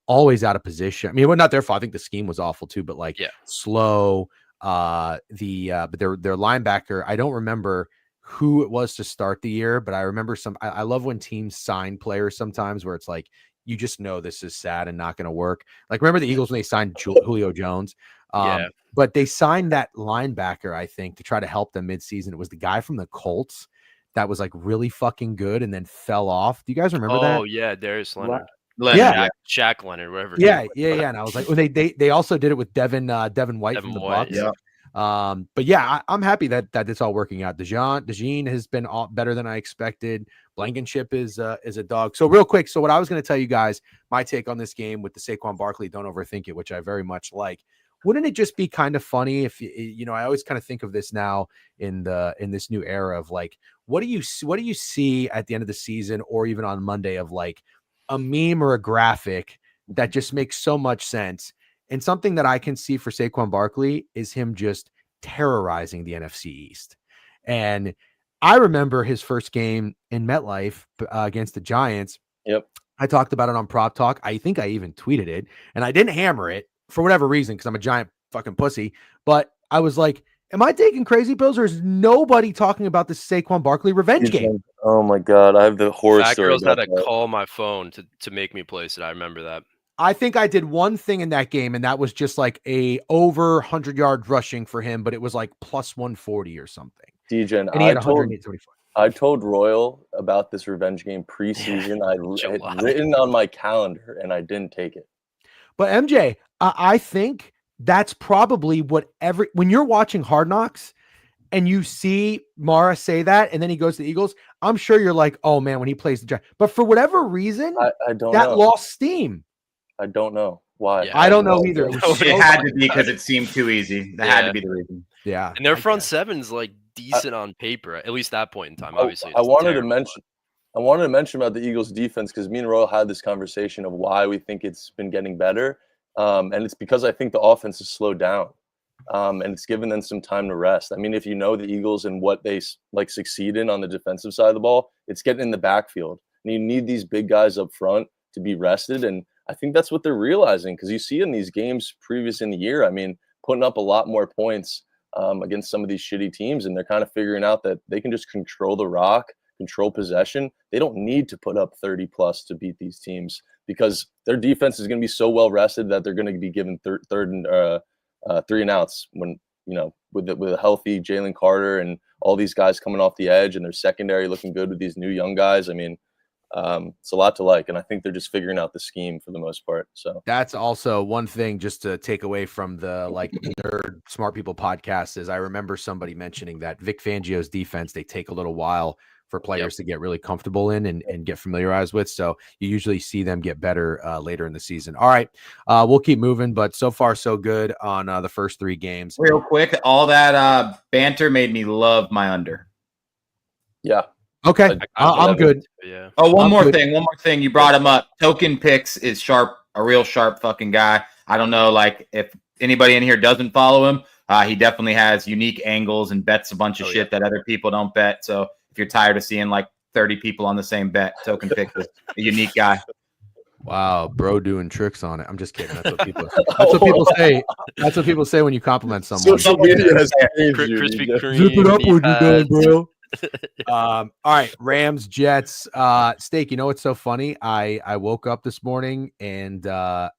Always out of position. I mean, it was not their fault. I think the scheme was awful too. But like, slow. But their linebacker. I don't remember who it was to start the year, but I remember I love when teams sign players sometimes where it's like, you just know this is sad and not going to work. Like, remember the Eagles when they signed Julio Jones? But they signed that linebacker, I think, to try to help them midseason. It was the guy from the Colts that was like really fucking good and then fell off. Do you guys remember that? Oh yeah, Darius Leonard. Shaq Leonard, whatever. Yeah. And I was like, they also did it with Devin White from the Bucs. But yeah, I'm happy that it's all working out. DeJean has been better than I expected. Blankenship is a dog. So real quick, so what I was going to tell you guys, my take on this game with the Saquon Barkley, don't overthink it, which I very much like. Wouldn't it just be kind of funny if I always kind of think of this now in this new era of like, what do you see at the end of the season or even on Monday of like a meme or a graphic that just makes so much sense? And something that I can see for Saquon Barkley is him just terrorizing the NFC East. And I remember his first game in MetLife against the Giants. Yep. I talked about it on Prop Talk. I think I even tweeted it, and I didn't hammer it for whatever reason because I'm a giant fucking pussy. But I was like, am I taking crazy pills, or is nobody talking about the Saquon Barkley revenge game? Oh my God. I have the horror Fat story. Girls had to call my phone to make me place it. I remember that. I think I did one thing in that game, and that was just like a over 100 yards rushing for him, but it was like plus 140 or something. DJ, and he had 125. I told Royal about this revenge game preseason. I had written on my calendar, and I didn't take it. But MJ, I think that's probably when you're watching Hard Knocks and you see Mara say that, and then he goes to the Eagles, I'm sure you're like, oh man, when he plays the Giants. But for whatever reason, I don't that know. lost steam. I don't know why. Yeah, I don't know either. It had to be because it seemed too easy. That had to be the reason. Yeah. And their front seven's like decent on paper, at least that point in time. Obviously, I wanted to mention about the Eagles defense because me and Royal had this conversation of why we think it's been getting better. And it's because I think the offense has slowed down. And it's given them some time to rest. I mean, if you know the Eagles and what they like succeed in on the defensive side of the ball, it's getting in the backfield. And you need these big guys up front to be rested. And I think that's what they're realizing because you see in these games previous in the year, I mean, putting up a lot more points against some of these shitty teams. And they're kind of figuring out that they can just control the rock, control possession. They don't need to put up 30 plus to beat these teams because their defense is going to be so well rested that they're going to be given third and 3 and outs when, with a healthy Jalen Carter and all these guys coming off the edge and their secondary looking good with these new young guys. I mean, it's a lot to like, and I think they're just figuring out the scheme for the most part. So that's also one thing just to take away from the like nerd smart people podcast is I remember somebody mentioning that Vic Fangio's defense, they take a little while for players to get really comfortable in and get familiarized with. So you usually see them get better later in the season. All right. We'll keep moving, but so far so good on the first 3 games. Real quick, all that banter made me love my under. Yeah. Okay. I'm good. Yeah. Oh, one more thing. You brought him up. Token Picks is sharp, a real sharp fucking guy. I don't know, like if anybody in here doesn't follow him, he definitely has unique angles and bets a bunch of shit that other people don't bet. So if you're tired of seeing like 30 people on the same bet, Token Picks is a unique guy. Wow, bro, doing tricks on it. I'm just kidding. That's what people. say. That's what people say when you compliment someone. Social media has Krispy Kreme. Zip it up when you're done, bro. All right, Rams, Jets. Steak, you know what's so funny? I woke up this morning and I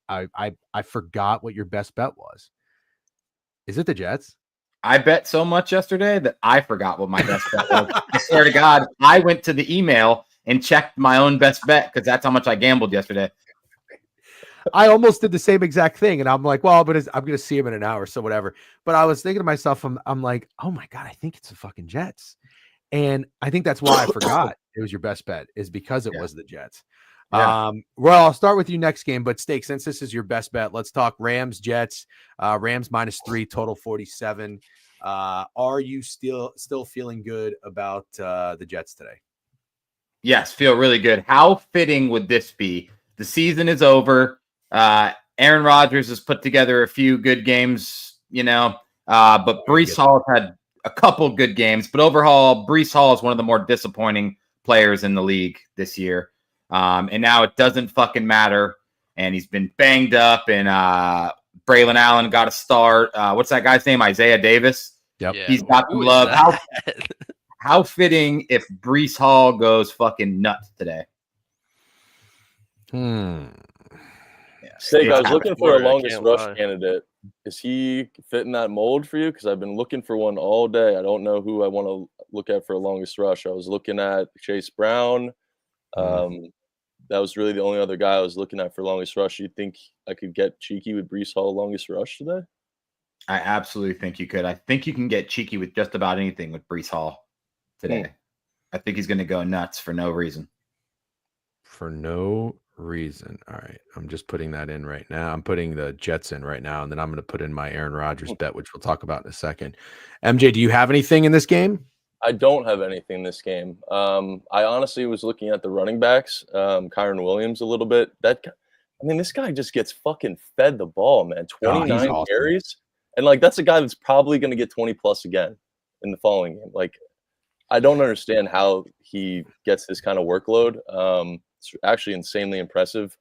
forgot what your best bet was. Is it the Jets? I bet so much yesterday that I forgot what my best bet was. I swear to God, I went to the email and checked my own best bet because that's how much I gambled yesterday. I almost did the same exact thing, and I'm like, well, but I'm going to see him in an hour, so whatever. But I was thinking to myself, I'm like, oh my God, I think it's the fucking Jets. And I think that's why I forgot it was your best bet is because it was the Jets. Yeah. Well, I'll start with you next game, but Steak, since this is your best bet, let's talk Rams, Jets. Rams -3, total 47. Are you still feeling good about the Jets today? Yes, feel really good. How fitting would this be? The season is over. Aaron Rodgers has put together a few good games, but Breece Hall has had a couple good games, but overall, Breece Hall is one of the more disappointing players in the league this year. And now it doesn't fucking matter. And he's been banged up, and Braylon Allen got a start. What's that guy's name? Isaiah Davis. Yep. Yeah. He's got some love. How fitting if Breece Hall goes fucking nuts today. Steak, I was looking for a longest rush candidate. Is he fitting that mold for you? Because I've been looking for one all day. I don't know who I want to look at for a longest rush. I was looking at Chase Brown. That was really the only other guy I was looking at for longest rush. You think I could get cheeky with Breece Hall longest rush today? I absolutely think you could. I think you can get cheeky with just about anything with Breece Hall today. I think he's going to go nuts for no reason. For no reason. All right. I'm just putting that in right now. I'm putting the Jets in right now, and then I'm going to put in my Aaron Rodgers bet, which we'll talk about in a second. MJ, do you have anything in this game? I don't have anything in this game. I honestly was looking at the running backs, Kyron Williams a little bit. This guy just gets fucking fed the ball, man. 29 awesome. carries. And, like, that's a guy that's probably going to get 20-plus again in the following game. Like, I don't understand how he gets this kind of workload. It's actually insanely impressive.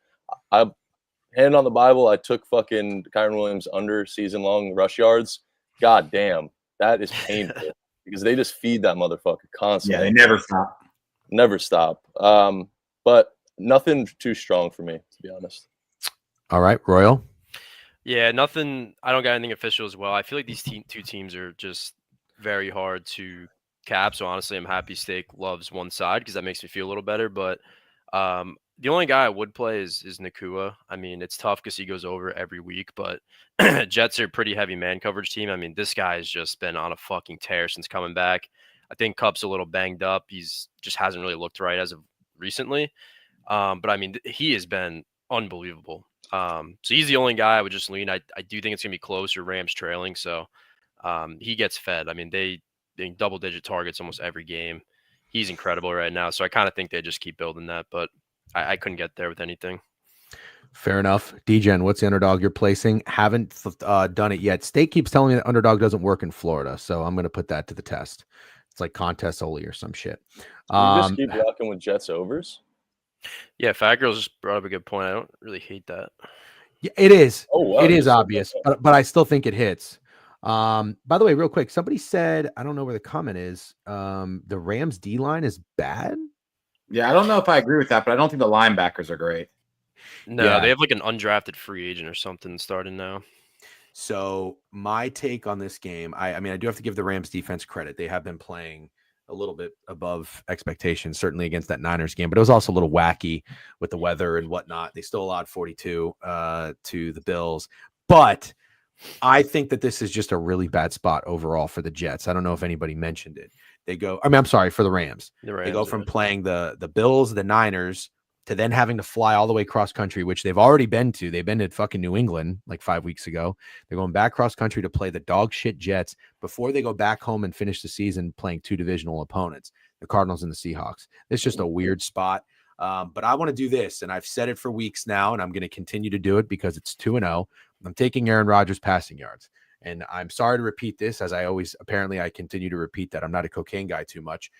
Hand on the Bible, I took fucking Kyron Williams under season-long rush yards. God damn, that is painful because they just feed that motherfucker constantly. Yeah, they never stop. Never stop. But nothing too strong for me, to be honest. All right, Royal. Yeah, nothing. I don't got anything official as well. I feel like these two teams are just very hard to cap. So honestly, I'm happy Steak loves one side because that makes me feel a little better. But the only guy I would play is Nakua. I mean, it's tough because he goes over every week, but Jets are a pretty heavy man coverage team. I mean, this guy has just been on a fucking tear since coming back. I think Kupp's a little banged up. He's just hasn't really looked right as of recently. But I mean, he has been unbelievable. So he's the only guy I would just lean. I do think it's gonna be close or Rams trailing. So he gets fed. I mean, they double-digit targets almost every game. He's incredible right now. So I kind of think they just keep building that, but I couldn't get there with anything. Fair enough. DGen, what's the underdog you're placing? Haven't done it yet. State keeps telling me that underdog doesn't work in Florida, so I'm going to put that to the test. It's like contest only or some shit. You just keep rocking with Jets overs? Yeah, Fat Girls just brought up a good point. I don't really hate that. Yeah, it is. Oh, wow. It is obvious, but I still think it hits. By the way, real quick, somebody said, I don't know where the comment is, the Rams D-line is bad? Yeah, I don't know if I agree with that, but I don't think the linebackers are great. No, Yeah. they have like an undrafted free agent or something starting now. So my take on this game, I mean, I do have to give the Rams defense credit. They have been playing a little bit above expectations, certainly against that Niners game, but it was also a little wacky with the weather and whatnot. They still allowed 42 to the Bills, but I think that this is just a really bad spot overall for the Jets. I don't know if anybody mentioned it. I'm sorry, for the Rams. They go from playing the Bills, the Niners, to then having to fly all the way cross country, which they've already been to. They've been to fucking New England like 5 weeks ago. They're going back cross country to play the dog shit Jets before they go back home and finish the season playing two divisional opponents, the Cardinals and the Seahawks. It's just a weird spot. But I want to do this, and I've said it for weeks now, and I'm going to continue to do it because it's 2-0. I'm taking Aaron Rodgers passing yards. And I'm sorry to repeat this, as I continue to repeat that I'm not a cocaine guy too much.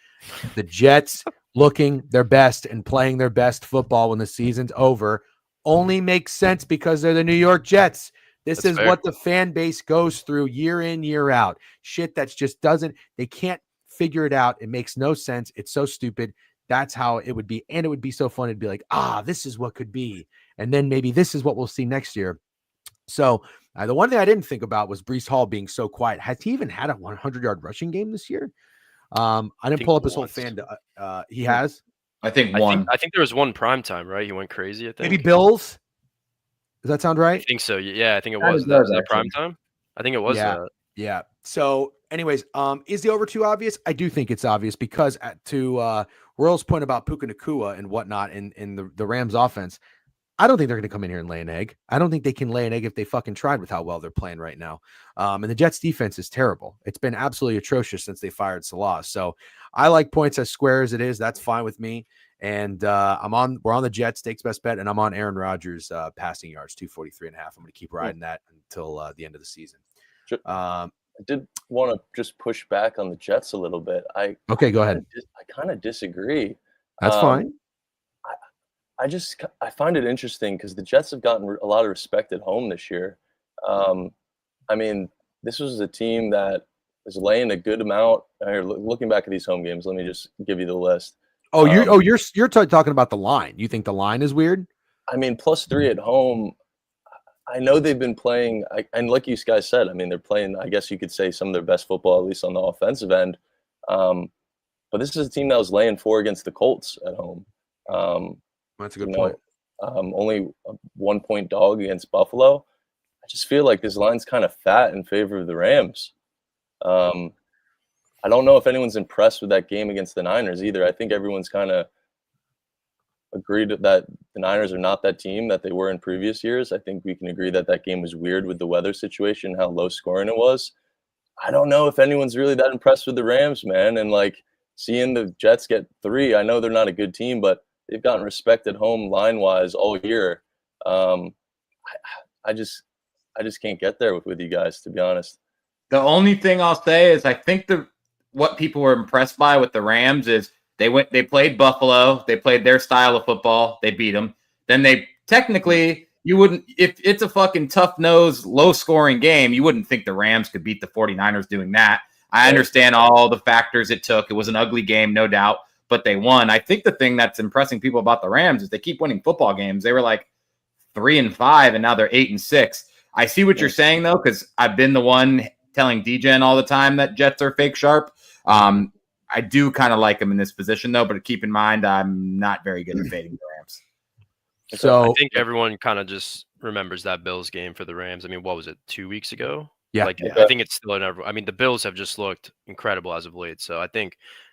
The Jets looking their best and playing their best football when the season's over only makes sense because they're the New York Jets. That's is fair. What the fan base goes through year in, year out. Shit that's just they can't figure it out. It makes no sense. It's so stupid. That's how it would be. And it would be so fun. It'd be like, this is what could be. And then maybe this is what we'll see next year. So the one thing I didn't think about was Breece Hall being so quiet. Has he even had a 100-yard rushing game this year? I didn't pull up his whole fan. He has. I think one. I think there was one prime time, right? He went crazy. I think maybe Bills. Does that sound right? I think so. Yeah, I think it was. That was that prime time. I think it was. Yeah. So, anyways, is the over too obvious? I do think it's obvious because to Royal's point about Puka Nacua and whatnot in the Rams offense, I don't think they're going to come in here and lay an egg. I don't think they can lay an egg if they fucking tried with how well they're playing right now. And the Jets defense is terrible. It's been absolutely atrocious since they fired Salah. So I like points as square as it is. That's fine with me. And we're on the Jets stakes best bet, and I'm on Aaron Rodgers passing yards, 243.5. I'm going to keep riding that until the end of the season. I did want to just push back on the Jets a little bit. Okay, go ahead. I kind of disagree. That's fine. I find it interesting because the Jets have gotten a lot of respect at home this year. I mean, this was a team that was laying a good amount. Looking back at these home games, let me just give you the list. You're talking about the line. You think the line is weird? I mean, +3 at home. I know they've been playing, and like you guys said, I mean, they're playing, I guess you could say, some of their best football, at least on the offensive end. But this is a team that was laying 4 against the Colts at home. That's a good point. Only a 1-point dog against Buffalo. I just feel like this line's kind of fat in favor of the Rams. I don't know if anyone's impressed with that game against the Niners either. I think everyone's kind of agreed that the Niners are not that team that they were in previous years. I think we can agree that that game was weird with the weather situation, how low scoring it was. I don't know if anyone's really that impressed with the Rams, man. And like seeing the Jets get 3, I know they're not a good team, but they've gotten respect at home line-wise all year. I just can't get there with you guys, to be honest. The only thing I'll say is I think what people were impressed by with the Rams is they played Buffalo, they played their style of football, they beat them. Then they technically, you wouldn't, if it's a fucking tough-nosed, low-scoring game, you wouldn't think the Rams could beat the 49ers doing that. I understand all the factors it took. It was an ugly game, no doubt, but they won. I think the thing that's impressing people about the Rams is they keep winning football games. They were like 3-5, and now they're 8-6. I see what you're saying, though, because I've been the one telling DGen all the time that Jets are fake sharp. I do kind of like him in this position, though, but keep in mind, I'm not very good at fading the Rams. So I think everyone kind of just remembers that Bills game for the Rams. I mean, what was it, 2 weeks ago? Yeah. Like, I think it's still I mean, the Bills have just looked incredible as of late. So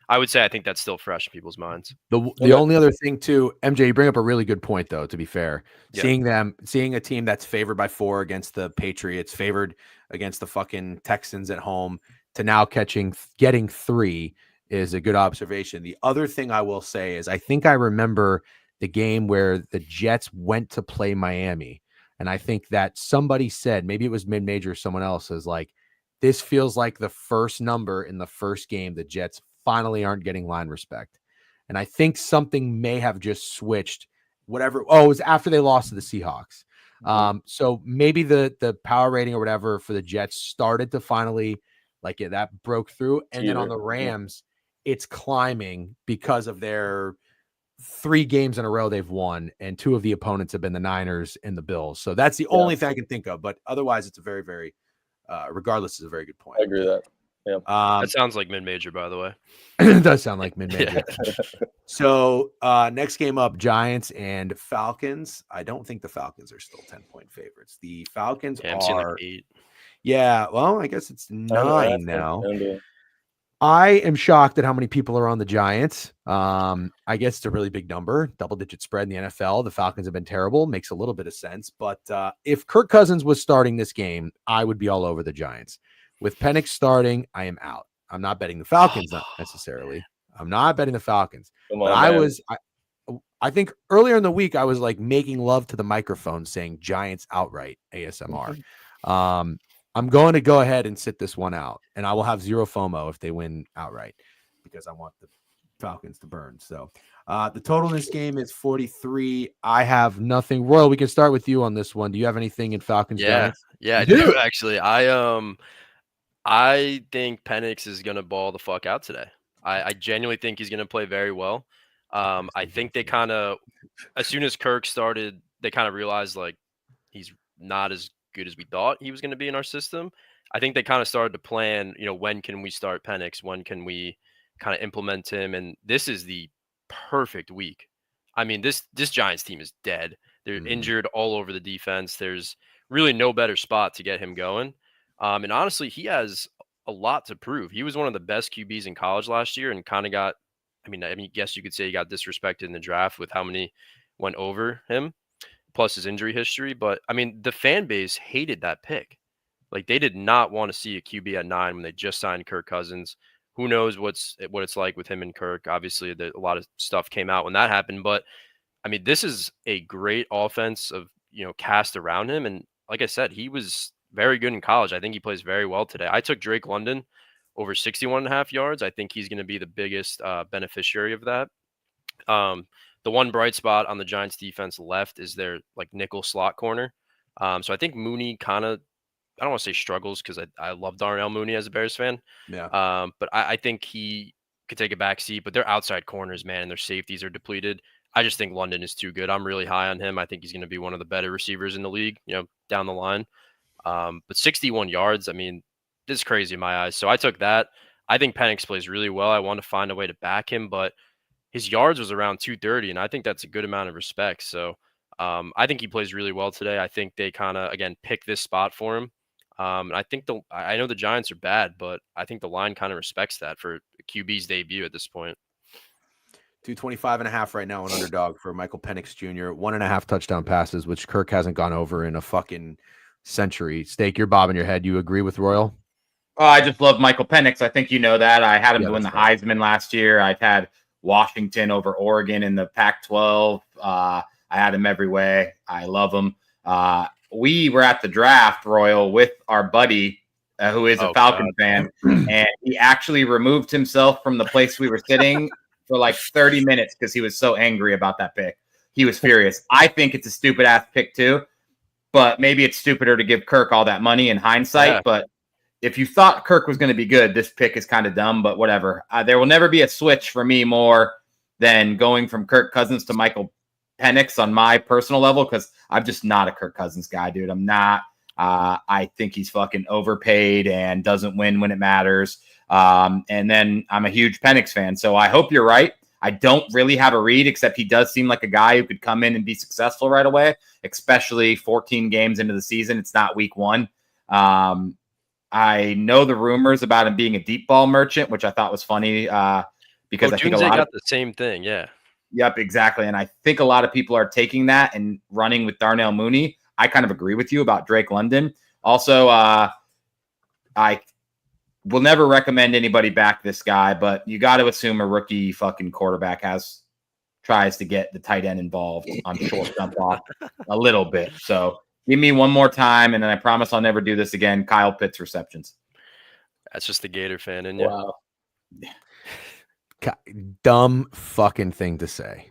I would say that's still fresh in people's minds. The only other thing too, MJ, you bring up a really good point though, to be fair. Yeah. Seeing a team that's favored by 4 against the Patriots, favored against the fucking Texans at home, to now getting 3 is a good observation. The other thing I will say is I think I remember the game where the Jets went to play Miami. And I think that somebody said, maybe it was mid-major, someone else is like, this feels like the first number in the first game. The Jets finally aren't getting line respect. And I think something may have just switched, whatever. Oh, it was after they lost to the Seahawks. So maybe the power rating or whatever for the Jets started to finally that broke through. And then on the Rams, it's climbing because of their 3 games in a row they've won, and 2 of the opponents have been the Niners and the Bills. So that's the only thing I can think of. But otherwise, it's a very, very, regardless, is a very good point. I agree with that. Yeah. That sounds like mid-major, by the way. It does sound like mid-major. So next game up, Giants and Falcons. I don't think the Falcons are still 10-point favorites. The Falcons I'm seeing like 8. Yeah, well, I guess it's 9 now. I am shocked at how many people are on the Giants. I guess it's a really big number, double-digit spread in the NFL. The Falcons have been terrible. Makes a little bit of sense. But if Kirk Cousins was starting this game, I would be all over the Giants. With Penix starting, I am out. I'm not betting the Falcons, not necessarily. I'm not betting the Falcons. But I think earlier in the week, I was like making love to the microphone saying Giants outright ASMR. I'm going to go ahead and sit this one out, and I will have zero FOMO if they win outright because I want the Falcons to burn. So the total in this game is 43. I have nothing. Royal, we can start with you on this one. Do you have anything in Falcons? Yeah, I do actually. I think Penix is going to ball the fuck out today. I genuinely think he's going to play very well. I think they kind of, as soon as Kirk started, they kind of realized like he's not as good as we thought he was going to be in our system. I think they kind of started to plan, when can we start Penix? When can we kind of implement him? And this is the perfect week. I mean, this Giants team is dead. They're injured all over the defense. There's really no better spot to get him going. And honestly, he has a lot to prove. He was one of the best QBs in college last year and kind of got, I guess you could say he got disrespected in the draft with how many went over him, plus his injury history. But, the fan base hated that pick. Like, they did not want to see a QB at 9 when they just signed Kirk Cousins. Who knows what it's like with him and Kirk. Obviously, a lot of stuff came out when that happened. But, this is a great offense of, cast around him. And like I said, he was very good in college. I think he plays very well today. I took Drake London over 61.5 yards. I think he's going to be the biggest beneficiary of that. The one bright spot on the Giants defense left is their nickel slot corner. So I think Mooney kind of, I don't want to say struggles because I love Darnell Mooney as a Bears fan. Yeah. But I think he could take a back seat, but their outside corners, man, and their safeties are depleted. I just think London is too good. I'm really high on him. I think he's going to be one of the better receivers in the league, down the line. But 61 yards, this is crazy in my eyes. So I took that. I think Penix plays really well. I want to find a way to back him, but his yards was around 230, and I think that's a good amount of respect. So I think he plays really well today. I think they kind of, again, pick this spot for him. And I think I know the Giants are bad, but I think the line kind of respects that for QB's debut at this point. 225.5 right now, an underdog for Michael Penix Jr. 1.5 touchdown passes, which Kirk hasn't gone over in a fucking century. Steak, you're bobbing your head. You agree with Royal? Oh, I just love Michael Penix. I think you know that. I had him win the right. Heisman last year. I've had Washington over Oregon in the Pac-12. I had him every way. I love him. We were at the draft, Royal, with our buddy who is a Falcons fan, and he actually removed himself from the place we were sitting for like 30 minutes because he was so angry about that pick. He was furious. I think it's a stupid-ass pick too, but maybe it's stupider to give Kirk all that money in hindsight. Yeah. But if you thought Kirk was going to be good, this pick is kind of dumb, but whatever. There will never be a switch for me more than going from Kirk Cousins to Michael Penix on my personal level, because I'm just not a Kirk Cousins guy, dude. I'm not. I think he's fucking overpaid and doesn't win when it matters. And then I'm a huge Penix fan, so I hope you're right. I don't really have a read, except he does seem like a guy who could come in and be successful right away, especially 14 games into the season. It's not week one. I know the rumors about him being a deep ball merchant, which I thought was funny because I think a lot got the same thing. Yeah. Yep, exactly. And I think a lot of people are taking that and running with Darnell Mooney. I kind of agree with you about Drake London. Also, I will never recommend anybody back this guy, but you got to assume a rookie fucking quarterback tries to get the tight end involved on short dump off a little bit. So give me one more time, and then I promise I'll never do this again. Kyle Pitts receptions. That's just the Gator fan in you. Wow. Dumb fucking thing to say.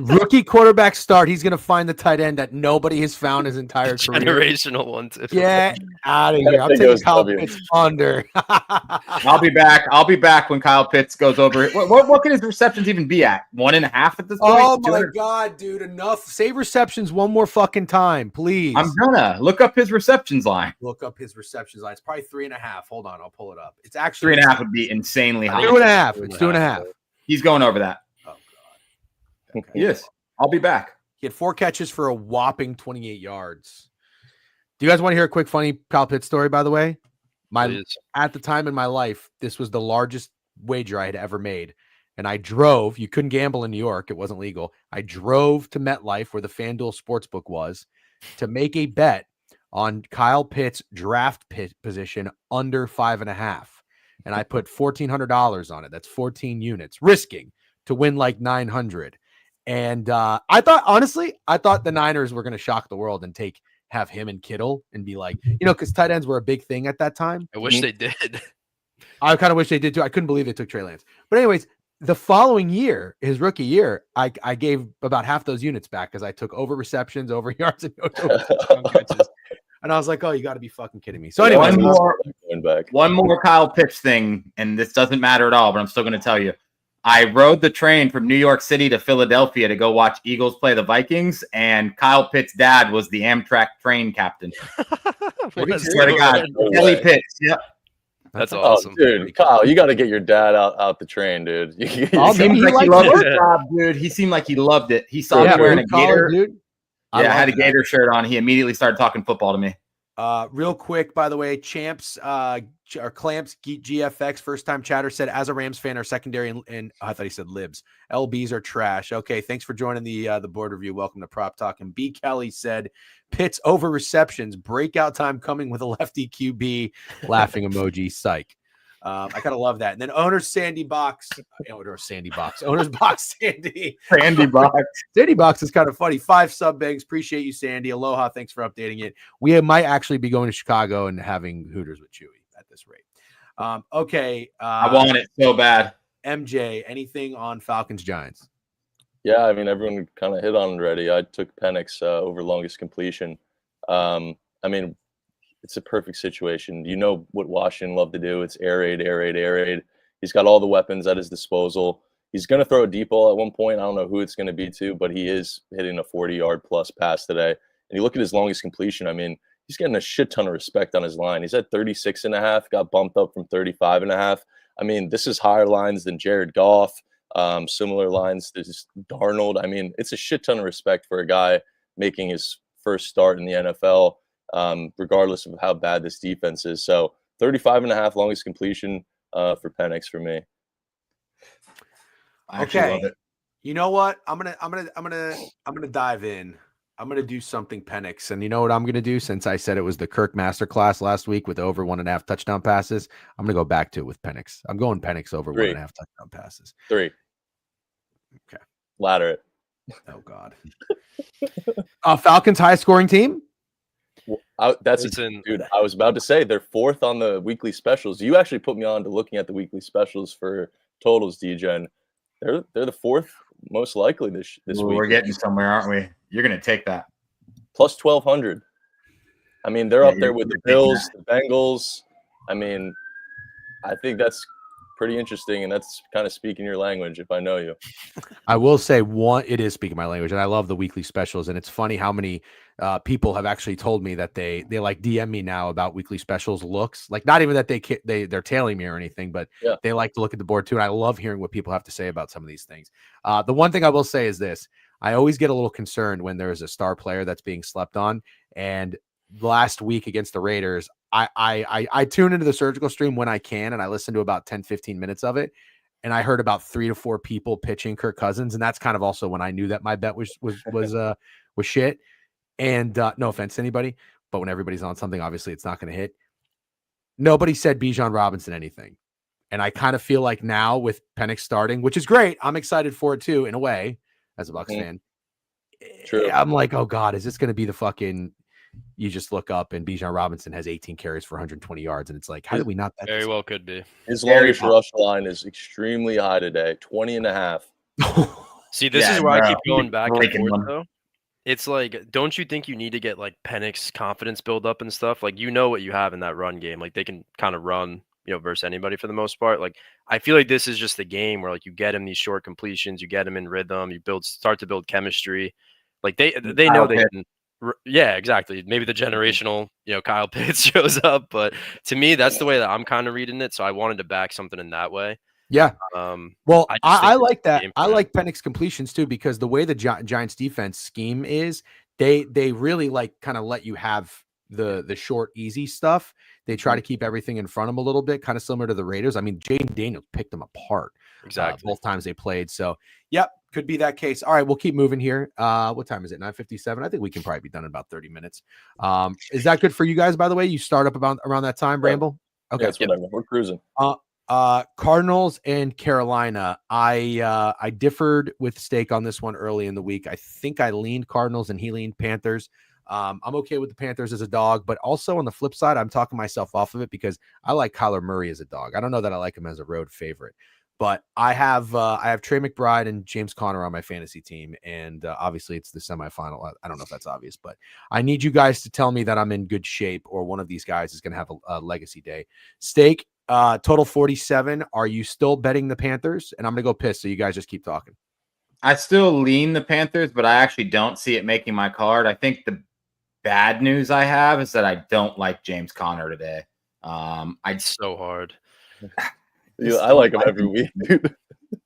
Rookie quarterback start. He's going to find the tight end that nobody has found his entire career. Generational one, too. Yeah, out of here. I'm taking Kyle Pitts under. I'll be back. I'll be back when Kyle Pitts goes over. What can his receptions even be at? 1.5 at this point? Oh, my God, dude. Enough. Save receptions one more fucking time, please. I'm gonna look up his receptions line. Look up his receptions line. It's probably 3.5. Hold on. I'll pull it up. It's actually 3.5 would be insanely high. 2.5. It's 2.5. He's going over that. Okay. Yes, I'll be back. He had 4 catches for a whopping 28 yards. Do you guys want to hear a quick funny Kyle Pitts story, by the way? At the time in my life, this was the largest wager I had ever made. And I drove. You couldn't gamble in New York. It wasn't legal. I drove to MetLife, where the FanDuel Sportsbook was, to make a bet on Kyle Pitts' draft position under 5.5. And I put $1,400 on it. That's 14 units, risking to win like 900. And I thought the Niners were going to shock the world and have him and Kittle and be like, because tight ends were a big thing at that time. I wish they did. I kind of wish they did too. I couldn't believe they took Trey Lance. But anyways, the following year, his rookie year, I gave about half those units back because I took over receptions, over yards, and over catches. And I was like, oh, you got to be fucking kidding me. So anyway, one more Kyle Pitts thing, and this doesn't matter at all, but I'm still going to tell you. I rode the train from New York City to Philadelphia to go watch Eagles play the Vikings, and Kyle Pitts' dad was the Amtrak train captain. Swear to God, Kelly Pitts. Yep. That's awesome, dude. Kyle, you got to get your dad out the train, dude. He seemed like he loved his job, dude. He seemed like he loved it. He saw me wearing a Gator. Dude. I had a Gator shirt on. He immediately started talking football to me. Real quick, by the way, Champs or Clamps GFX first time chatter said, as a Rams fan, our secondary and I thought he said libs LBs are trash. Okay, thanks for joining the board review. Welcome to Prop Talk. And B Kelly said Pitts over receptions, breakout time coming with a lefty QB. Laughing emoji. Psych. I kind of love that. And then Owner's Box Sandy. Sandy Box. Sandy Box is kind of funny. 5 sub bangs. Appreciate you, Sandy. Aloha. Thanks for updating it. We might actually be going to Chicago and having Hooters with Chewy at this rate. Okay. I want it so bad. MJ, anything on Falcons Giants? Yeah, I mean, everyone kind of hit on it already. I took Penix over longest completion. I mean, it's a perfect situation. You know what Washington love to do. It's air raid. He's got all the weapons at his disposal. He's going to throw a deep ball at one point. I don't know who it's going to be to, but he is hitting a 40-yard plus pass today. And you look at his longest completion. I mean, he's getting a shit ton of respect on his line. He's at 36.5, got bumped up from 35.5. I mean, this is higher lines than Jared Goff. Similar lines. There's Darnold. I mean, it's a shit ton of respect for a guy making his first start in the NFL, regardless of how bad this defense is. So 35.5 longest completion for Penix for me. I actually love it. You know what? I'm gonna dive in. I'm gonna do something Penix, and you know what I'm gonna do? Since I said it was the Kirk masterclass last week with over 1.5 touchdown passes, I'm gonna go back to it with Penix. I'm going Penix over 1.5 touchdown passes. 3. Okay. Ladder it. Oh God. Falcons highest scoring team. Dude. I was about to say they're 4th on the weekly specials. You actually put me on to looking at the weekly specials for totals, DJ. They're the 4th most likely this week. We're getting somewhere, aren't we? You're going to take that. Plus 1,200. I mean, they're up there with the Bills, the Bengals. I mean, I think that's pretty interesting, and that's kind of speaking your language if I know you. I will say it is speaking my language, and I love the weekly specials. And it's funny how many people have actually told me that they like DM me now about weekly specials looks. Like, not even that they're tailing me or anything, but they like to look at the board too. And I love hearing what people have to say about some of these things. The one thing I will say is this: I always get a little concerned when there is a star player that's being slept on. And last week against the Raiders, I tune into the surgical stream when I can, and I listen to about 10-15 minutes of it. And I heard about 3 to 4 people pitching Kirk Cousins, and that's kind of also when I knew that my bet was shit. And no offense to anybody, but when everybody's on something, obviously it's not going to hit. Nobody said Bijan Robinson anything, and I kind of feel like now with Penix starting, which is great, I'm excited for it too in a way as a Bucs fan. True. I'm like, oh God, is this going to be the fucking? You just look up and Bijan Robinson has 18 carries for 120 yards. And it's like, how did we not? Very well could be. His longest rush line is extremely high today, 20.5. See, this is where I keep going back and forth, though. It's like, don't you think you need to get like Penix confidence build up and stuff? Like, you know what you have in that run game. Like, they can kind of run, versus anybody for the most part. Like, I feel like this is just the game where like you get him these short completions, you get him in rhythm, you start to build chemistry. Like they know they can. Yeah, exactly. Maybe the generational, Kyle Pitts shows up, but to me, that's the way that I'm kind of reading it. So I wanted to back something in that way. Yeah. Well, I like that. I like Penix completions too, because the way the Giants defense scheme is, they really like kind of let you have the short, easy stuff. They try to keep everything in front of them a little bit, kind of similar to the Raiders. I mean, Jaden Daniels picked them apart. Exactly. Both times they played. So, yep, could be that case. All right, we'll keep moving here. What time is it? 9:57. I think we can probably be done in about 30 minutes. Is that good for you guys, by the way? You start up around that time, Bramble? Okay. Yeah, that's whatever. We're cruising. Cardinals and Carolina. I differed with Steak on this one early in the week. I think I leaned Cardinals and he leaned Panthers. I'm okay with the Panthers as a dog, but also on the flip side, I'm talking myself off of it because I like Kyler Murray as a dog. I don't know that I like him as a road favorite, but I have Trey McBride and James Conner on my fantasy team, and obviously it's the semifinal. I don't know if that's obvious, but I need you guys to tell me that I'm in good shape, or one of these guys is going to have a legacy day. Steak, total 47. Are you still betting the Panthers? And I'm going to go piss, so you guys just keep talking. I still lean the Panthers, but I actually don't see it making my card. I think the bad news I have is that I don't like James Conner today. It's so hard. I like him every week, dude.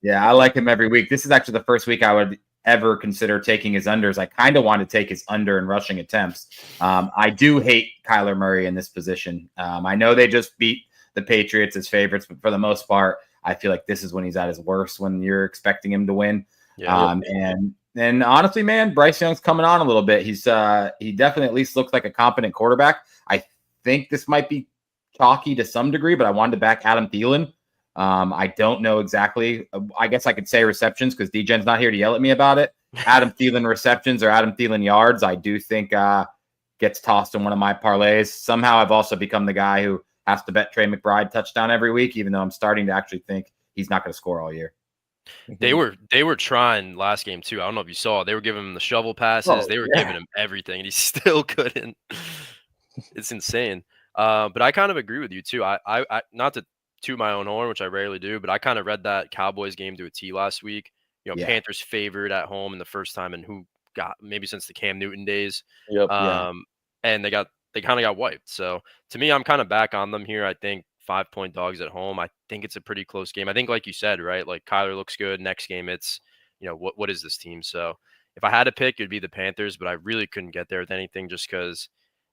Yeah, I like him every week. This is actually the first week I would ever consider taking his unders. I kind of want to take his under in rushing attempts. I do hate Kyler Murray in this position. I know they just beat the Patriots as favorites, but for the most part, I feel like this is when he's at his worst, when you're expecting him to win. Yeah. And honestly, man, Bryce Young's coming on a little bit. He definitely at least looks like a competent quarterback. I think this might be chalky to some degree, but I wanted to back Adam Thielen. I don't know exactly. I guess I could say receptions because DJ's not here to yell at me about it. Adam Thielen receptions or Adam Thielen yards, I do think gets tossed in one of my parlays. Somehow I've also become the guy who has to bet Trey McBride touchdown every week, even though I'm starting to actually think he's not going to score all year. They were trying last game too. I don't know if you saw. They were giving him the shovel passes. They were giving him everything, and he still couldn't. It's insane. But I kind of agree with you too. I not to toot my own horn, which I rarely do, but I kind of read that Cowboys game to a T last week. Panthers favored at home in the first time, and who got maybe since the Cam Newton days. Yep. And they kind of got wiped. So to me, I'm kind of back on them here. I think 5-point dogs at home. I think it's a pretty close game. I think, like you said, right? Like Kyler looks good. Next game, it's, what is this team? So if I had to pick, it'd be the Panthers, but I really couldn't get there with anything just because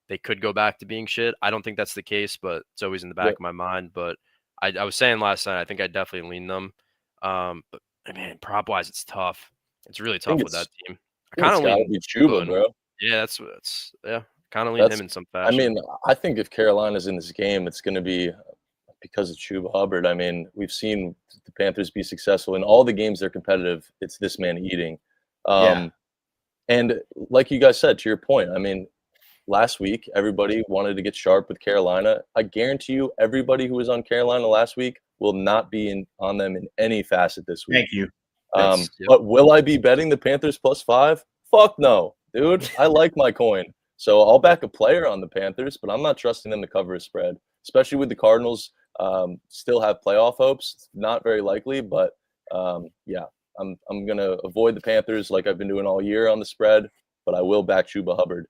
they could go back to being shit. I don't think that's the case, but it's always in the back of my mind. But I was saying last night, I think I definitely lean them. But man, prop wise, it's tough. It's really tough with that team. I kind of lean Chuba, bro. Yeah, that's kind of lean him in some fashion. I mean, I think if Carolina's in this game, it's going to be because of Chuba Hubbard. I mean, we've seen the Panthers be successful in all the games they're competitive. It's this man eating. And like you guys said, to your point, I mean, last week, everybody wanted to get sharp with Carolina. I guarantee you, everybody who was on Carolina last week will not be on them in any facet this week. Thank you. But will I be betting the Panthers +5? Fuck no, dude. I like my coin. So I'll back a player on the Panthers, but I'm not trusting them to cover a spread, especially with the Cardinals still have playoff hopes. It's not very likely, but yeah, I'm going to avoid the Panthers like I've been doing all year on the spread, but I will back Chuba Hubbard.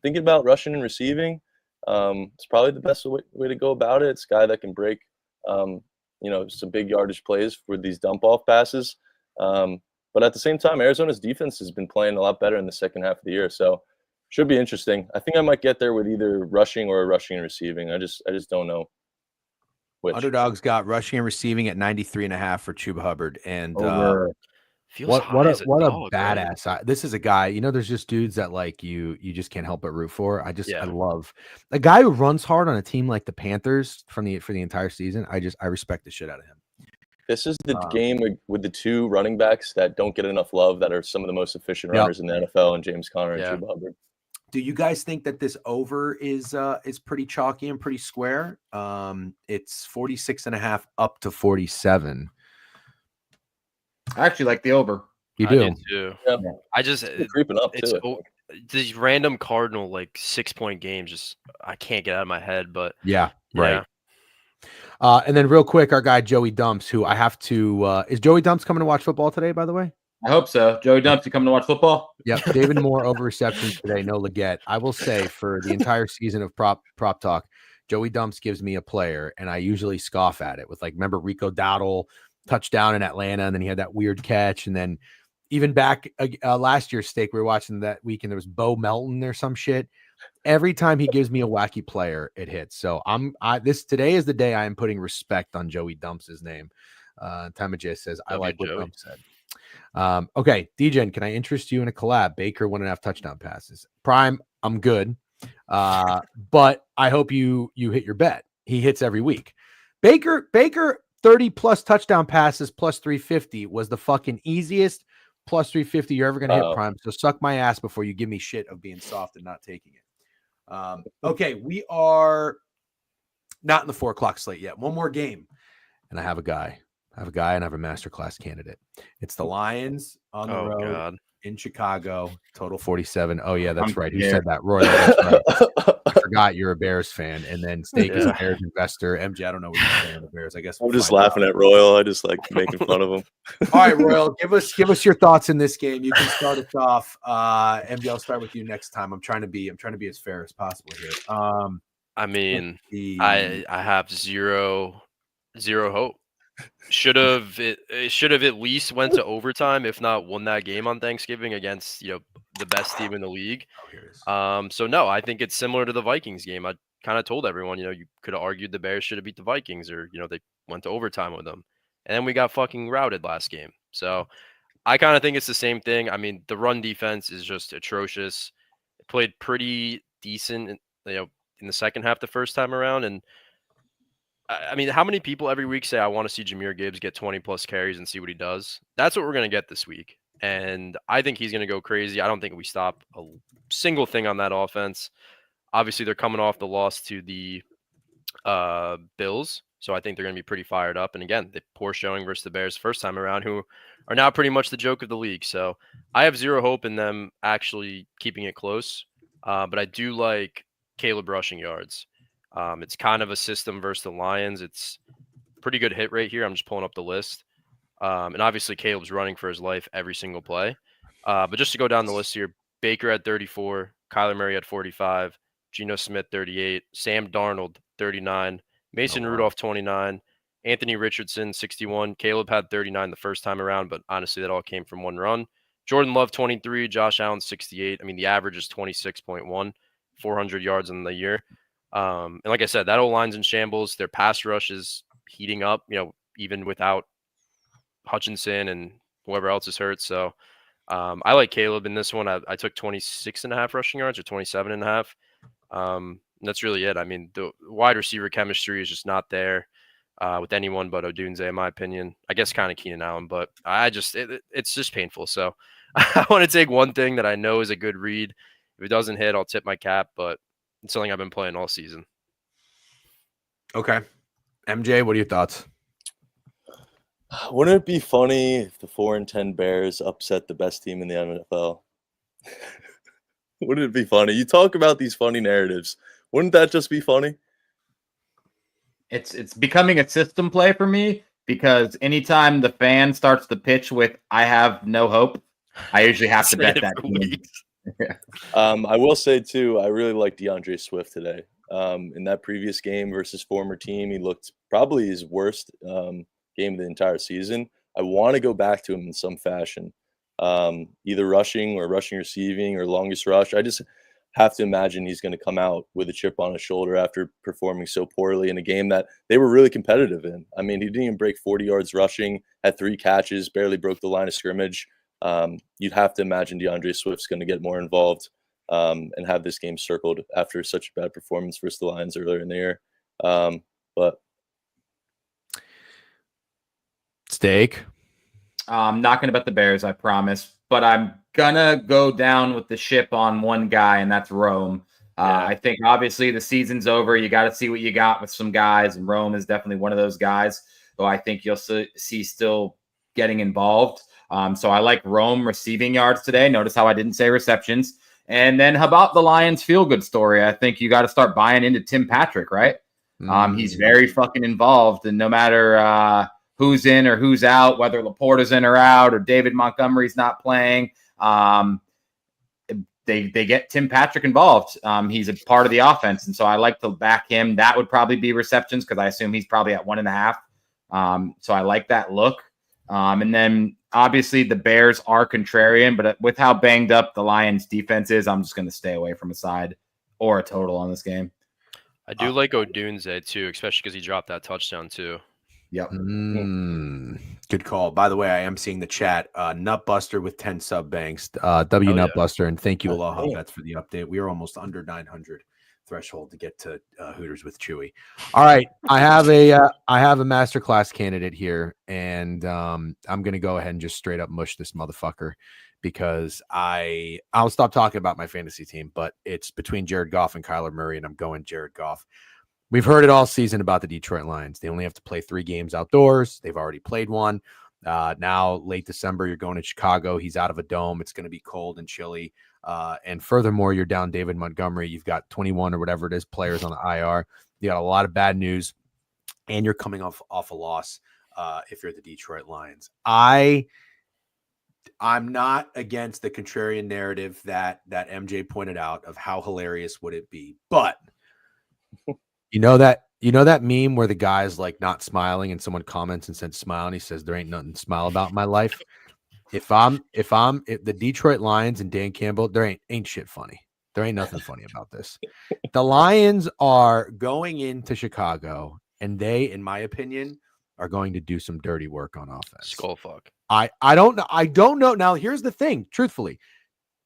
Thinking about rushing and receiving, it's probably the best way to go about it. It's a guy that can break, some big yardage plays for these dump-off passes. But at the same time, Arizona's defense has been playing a lot better in the second half of the year, so should be interesting. I think I might get there with either rushing or rushing and receiving. I just don't know which. Underdog's got rushing and receiving at 93.5 for Chuba Hubbard, and what a badass! Right? This is a guy. There's just dudes that like you just can't help but root for. I love a guy who runs hard on a team like the Panthers for the entire season. I respect the shit out of him. This is the game with the two running backs that don't get enough love, that are some of the most efficient runners in the NFL, and James Conner and Chuba Hubbard. Do you guys think that this over is pretty chalky and pretty square? It's 46.5 up to 47. I actually like the over. You do? I do too. Yeah. I just creeping up too. These random Cardinal 6-point games, just I can't get out of my head. But right. And then real quick, our guy Joey Dumps, who I have to is Joey Dumps coming to watch football today, by the way? I hope so. Joey Dumps, you coming to watch football? Yep. David Moore over receptions today, no Leggett. I will say for the entire season of prop talk, Joey Dumps gives me a player, and I usually scoff at it with remember Rico Dowdle touchdown in Atlanta, and then he had that weird catch, and then even back last year's stake we were watching that week, and there was Bo Melton or some shit. Every time he gives me a wacky player, it hits. So today is the day I am putting respect on Joey Dumps' name. Tamajay says, I like what Dumps said. Okay, DJen, can I interest you in a collab? Baker 1.5 touchdown passes. Prime, I'm good. But I hope you hit your bet. He hits every week. Baker 30 plus touchdown passes plus 350 was the fucking easiest plus 350 you're ever going to hit, Prime. So suck my ass before you give me shit of being soft and not taking it. Okay, we are not in the 4 o'clock slate yet. One more game, and I have a guy. And I have a masterclass candidate. It's the Lions on the road in Chicago. Total 47. Oh yeah, that's right. Who said that? Roy. That's right. I forgot you're a Bears fan, and then Steak is a Bears investor. MJ, I don't know what you're saying on the Bears. I guess I'm just laughing at Royal. I just like making fun of him. All right, Royal, give us your thoughts in this game. You can start us off. MJ, I'll start with you next time. I'm trying to be as fair as possible here. I mean, I have zero hope. It should have at least went to overtime, if not won that game on Thanksgiving against the best team in the league. So no, I think it's similar to the Vikings game. I kind of told everyone, you could have argued the Bears should have beat the Vikings, or they went to overtime with them, and then we got fucking routed last game. So I kind of think it's the same thing. I mean, the run defense is just atrocious. It played pretty decent, in the second half the first time around, and I mean, how many people every week say, I want to see Jahmyr Gibbs get 20 plus carries and see what he does? That's what we're going to get this week. And I think he's going to go crazy. I don't think we stop a single thing on that offense. Obviously, they're coming off the loss to the Bills. So I think they're going to be pretty fired up. And again, the poor showing versus the Bears first time around, who are now pretty much the joke of the league. So I have zero hope in them actually keeping it close. But I do like Caleb rushing yards. It's kind of a system versus the Lions. It's pretty good hit rate here. I'm just pulling up the list. And obviously Caleb's running for his life every single play. But just to go down the list here, Baker at 34, Kyler Murray at 45, Geno Smith 38, Sam Darnold 39, Mason Rudolph, 29. Anthony Richardson, 61. Caleb had 39 the first time around, but honestly, that all came from one run. Jordan Love, 23. Josh Allen, 68. I mean, the average is 26.1, 400 yards in the year. And like I said, that O-line's in shambles. Their pass rush is heating up, even without Hutchinson and whoever else is hurt. So I like Caleb in this one. I took 26.5 rushing yards or 27.5. That's really it. I mean, the wide receiver chemistry is just not there with anyone but Odunze, in my opinion. I guess kind of Keenan Allen, but it's just painful. So I want to take one thing that I know is a good read. If it doesn't hit, I'll tip my cap, but it's something I've been playing all season. Okay. MJ, what are your thoughts? Wouldn't it be funny if the 4-10 Bears upset the best team in the NFL? Wouldn't it be funny? You talk about these funny narratives. Wouldn't that just be funny? It's becoming a system play for me because anytime the fan starts the pitch with "I have no hope," I usually have to bet that team. I will say too, I really like DeAndre Swift today. In that previous game versus former team, he looked probably his worst game of the entire season. I want to go back to him in some fashion, either rushing or rushing receiving or longest rush. I just have to imagine he's going to come out with a chip on his shoulder after performing so poorly in a game that they were really competitive in. I mean, he didn't even break 40 yards rushing, had 3 catches, barely broke the line of scrimmage. You'd have to imagine DeAndre Swift's going to get more involved and have this game circled after such a bad performance versus the Lions earlier in the year. But Steak. I'm not going to bet the Bears, I promise, but I'm going to go down with the ship on one guy, and that's Rome. I think obviously the season's over. You got to see what you got with some guys, and Rome is definitely one of those guys who I think you'll see still getting involved. So I like Rome receiving yards today. Notice how I didn't say receptions. And then how about the Lions feel-good story? I think you got to start buying into Tim Patrick, right? He's very fucking involved, and no matter who's in or who's out, whether Laporta's in or out or David Montgomery's not playing, they get Tim Patrick involved. He's a part of the offense, and so I like to back him. That would probably be receptions because I assume he's probably at 1.5. So I like that look. And then obviously the Bears are contrarian, but with how banged up the Lions defense is, I'm just going to stay away from a side or a total on this game. I do like Odunze too, especially because he dropped that touchdown too. Yep. Good call. By the way, I am seeing the chat. Nutbuster with 10 sub banks. Nutbuster, and thank you, Aloha Bets, for the update. We are almost under 900 threshold to get to Hooters with Chewy. All right, I have a masterclass candidate here, and I'm gonna go ahead and just straight up mush this motherfucker because I'll stop talking about my fantasy team, but it's between Jared Goff and Kyler Murray, and I'm going Jared Goff. We've heard it all season about the Detroit Lions. They only have to play 3 games outdoors. They've already played one. Now, late December, you're going to Chicago. He's out of a dome. It's going to be cold and chilly. And furthermore, you're down David Montgomery. You've got 21 or whatever it is players on the IR. You got a lot of bad news, and you're coming off a loss if you're the Detroit Lions. I'm not against the contrarian narrative that MJ pointed out of how hilarious would it be, but You know that meme where the guy's like not smiling and someone comments and says smile and he says there ain't nothing to smile about in my life. If the Detroit Lions and Dan Campbell, there ain't shit funny. There ain't nothing funny about this. The Lions are going into Chicago and they, in my opinion, are going to do some dirty work on offense. Skull fuck. I don't know. I don't know. Now here's the thing, truthfully,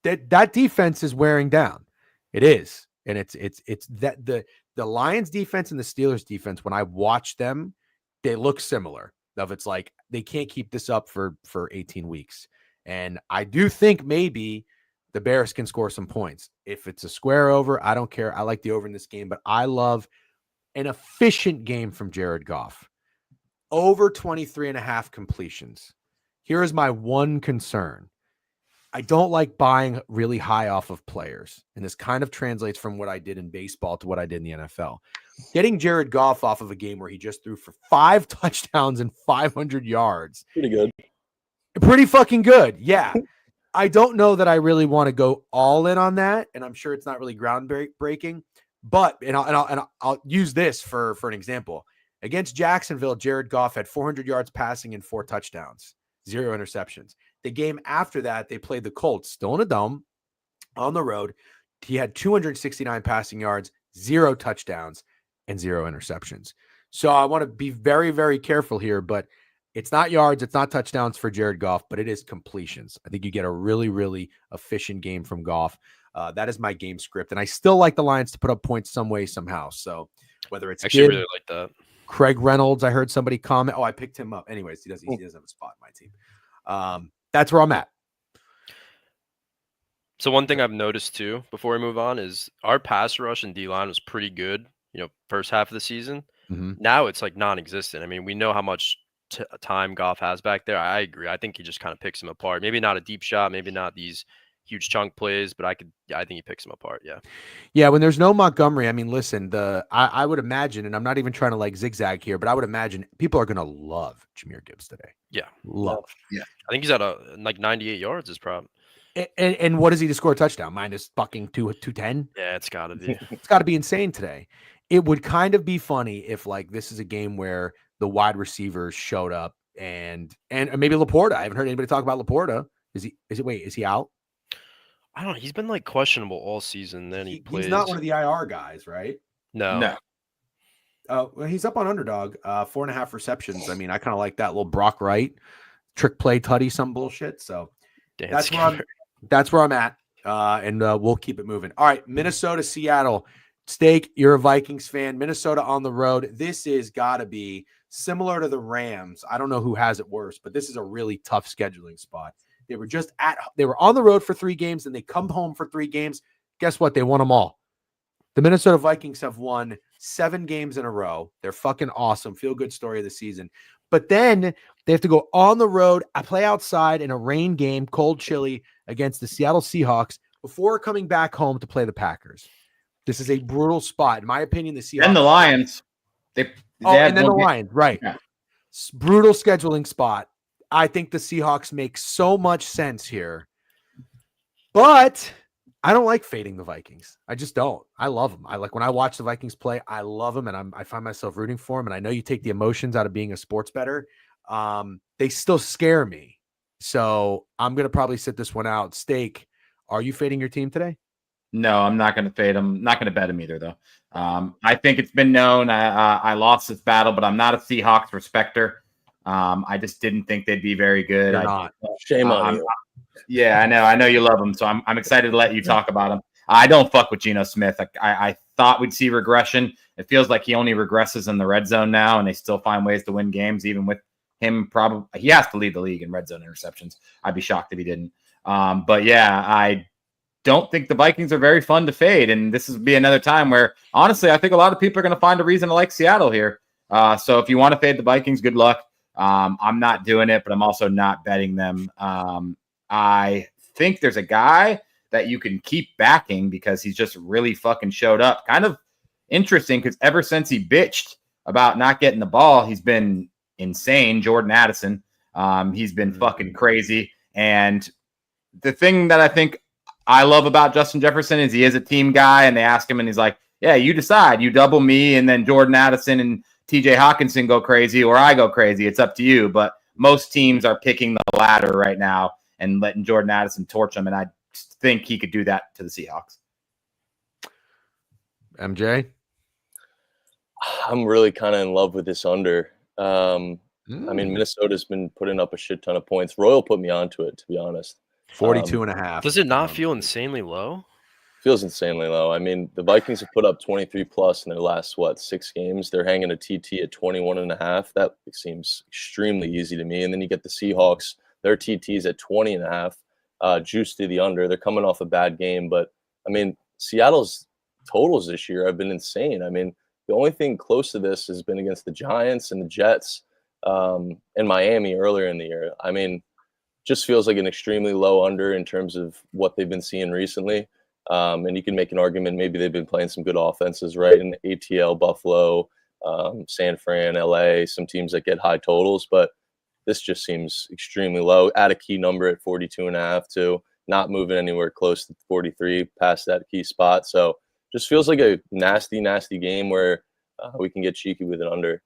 that defense is wearing down. It is. And it's that the Lions defense and the Steelers defense, when I watch them, they look similar. It's like they can't keep this up for 18 weeks. And I do think maybe the Bears can score some points. If it's a square over, I don't care. I like the over in this game, but I love an efficient game from Jared Goff. Over 23.5 completions. Here is my one concern. I don't like buying really high off of players. And this kind of translates from what I did in baseball to what I did in the NFL. Getting Jared Goff off of a game where he just threw for 5 touchdowns and 500 yards. Pretty good. Pretty fucking good. Yeah. I don't know that I really want to go all in on that. And I'm sure it's not really groundbreaking. But I'll use this for an example. Against Jacksonville, Jared Goff had 400 yards passing and 4 touchdowns, 0 interceptions. The game after that, they played the Colts, still in a dome, on the road. He had 269 passing yards, 0 touchdowns, and 0 interceptions. So I want to be very, very careful here, but it's not yards, it's not touchdowns for Jared Goff, but it is completions. I think you get a really, really efficient game from Goff. That is my game script, and I still like the Lions to put up points some way, somehow. So whether it's actually really like that. Craig Reynolds, I heard somebody comment. Oh, I picked him up. Anyways, he doesn't have a spot in my team. That's where I'm at. So one thing I've noticed too, before we move on, is our pass rush and D-line was pretty good, first half of the season. Mm-hmm. Now it's like non-existent. I mean, we know how much time Goff has back there. I agree. I think he just kind of picks him apart. Maybe not a deep shot, maybe not these huge chunk plays, but I think he picks him apart. Yeah. Yeah. When there's no Montgomery, I mean, listen, I would imagine, and I'm not even trying to like zigzag here, but I would imagine people are going to love Jahmyr Gibbs today. Yeah. Love. Yeah. I think he's at like 98 yards is probably. And what does he to score a touchdown? Minus fucking 210? Yeah, it's got to be. It's got to be insane today. It would kind of be funny if like this is a game where the wide receivers showed up and maybe Laporta. I haven't heard anybody talk about Laporta. Is he out? I don't know. He's been like questionable all season. Then he plays. He's not one of the IR guys, right? No. Well, he's up on Underdog, 4.5 receptions. I mean, I kind of like that little Brock Wright trick play tutty, some bullshit. So that's where I'm at. And we'll keep it moving. All right, Minnesota, Seattle. Steak, you're a Vikings fan. Minnesota on the road. This is got to be similar to the Rams. I don't know who has it worse, but this is a really tough scheduling spot. They were on the road for 3 games, and they come home for 3 games. Guess what? They won them all. The Minnesota Vikings have won 7 games in a row. They're fucking awesome. Feel good story of the season. But then they have to go on the road, play outside in a rain game, cold, chilly, against the Seattle Seahawks before coming back home to play the Packers. This is a brutal spot. In my opinion, the Seahawks. And the Lions. And then the Lions, right. Yeah. Brutal scheduling spot. I think the Seahawks make so much sense here. But I don't like fading the Vikings. I just don't. I love them. I like when I watch the Vikings play, I love them, and I find myself rooting for them. And I know you take the emotions out of being a sports bettor. They still scare me. So I'm going to probably sit this one out. Steak, are you fading your team today? No, I'm not going to fade them. Not going to bet them either, though. I think it's been known. I lost this battle, but I'm not a Seahawks respecter. I just didn't think they'd be very good. You're not. Shame on you. Yeah, I know you love them, so I'm excited to let you talk about them. I don't fuck with Geno Smith. I thought we'd see regression. It feels like he only regresses in the red zone now, and they still find ways to win games, even with him. Probably he has to lead the league in red zone interceptions. I'd be shocked if he didn't. But yeah, I don't think the Vikings are very fun to fade, and this would be another time where, honestly, I think a lot of people are going to find a reason to like Seattle here. So if you want to fade the Vikings, good luck. I'm not doing it, but I'm also not betting them. I think there's a guy that you can keep backing because he's just really fucking showed up. Kind of interesting because ever since he bitched about not getting the ball, he's been insane. Jordan Addison. He's been fucking crazy. And the thing that I think I love about Justin Jefferson is he is a team guy, and they ask him and he's like, yeah, you decide. You double me, and then Jordan Addison and TJ Hawkinson go crazy, or I go crazy. It's up to you. But most teams are picking the latter right now and letting Jordan Addison torch them. And I think he could do that to the Seahawks. MJ? I'm really kind of in love with this under. I mean, Minnesota's been putting up a shit ton of points. Royal put me onto it, to be honest. 42.5. Does it not feel insanely low? Feels insanely low. I mean, the Vikings have put up 23 plus in their last, 6 games. They're hanging a TT at 21.5. That seems extremely easy to me. And then you get the Seahawks. Their TT's at 20.5. Juice to the under. They're coming off a bad game. But, I mean, Seattle's totals this year have been insane. I mean, the only thing close to this has been against the Giants and the Jets and Miami earlier in the year. I mean, just feels like an extremely low under in terms of what they've been seeing recently. And you can make an argument maybe they've been playing some good offenses, right? In ATL, Buffalo, San Fran, LA, some teams that get high totals. But this just seems extremely low. Add a key number at 42.5 too. Not moving anywhere close to 43 past that key spot. So just feels like a nasty game where we can get cheeky with an under.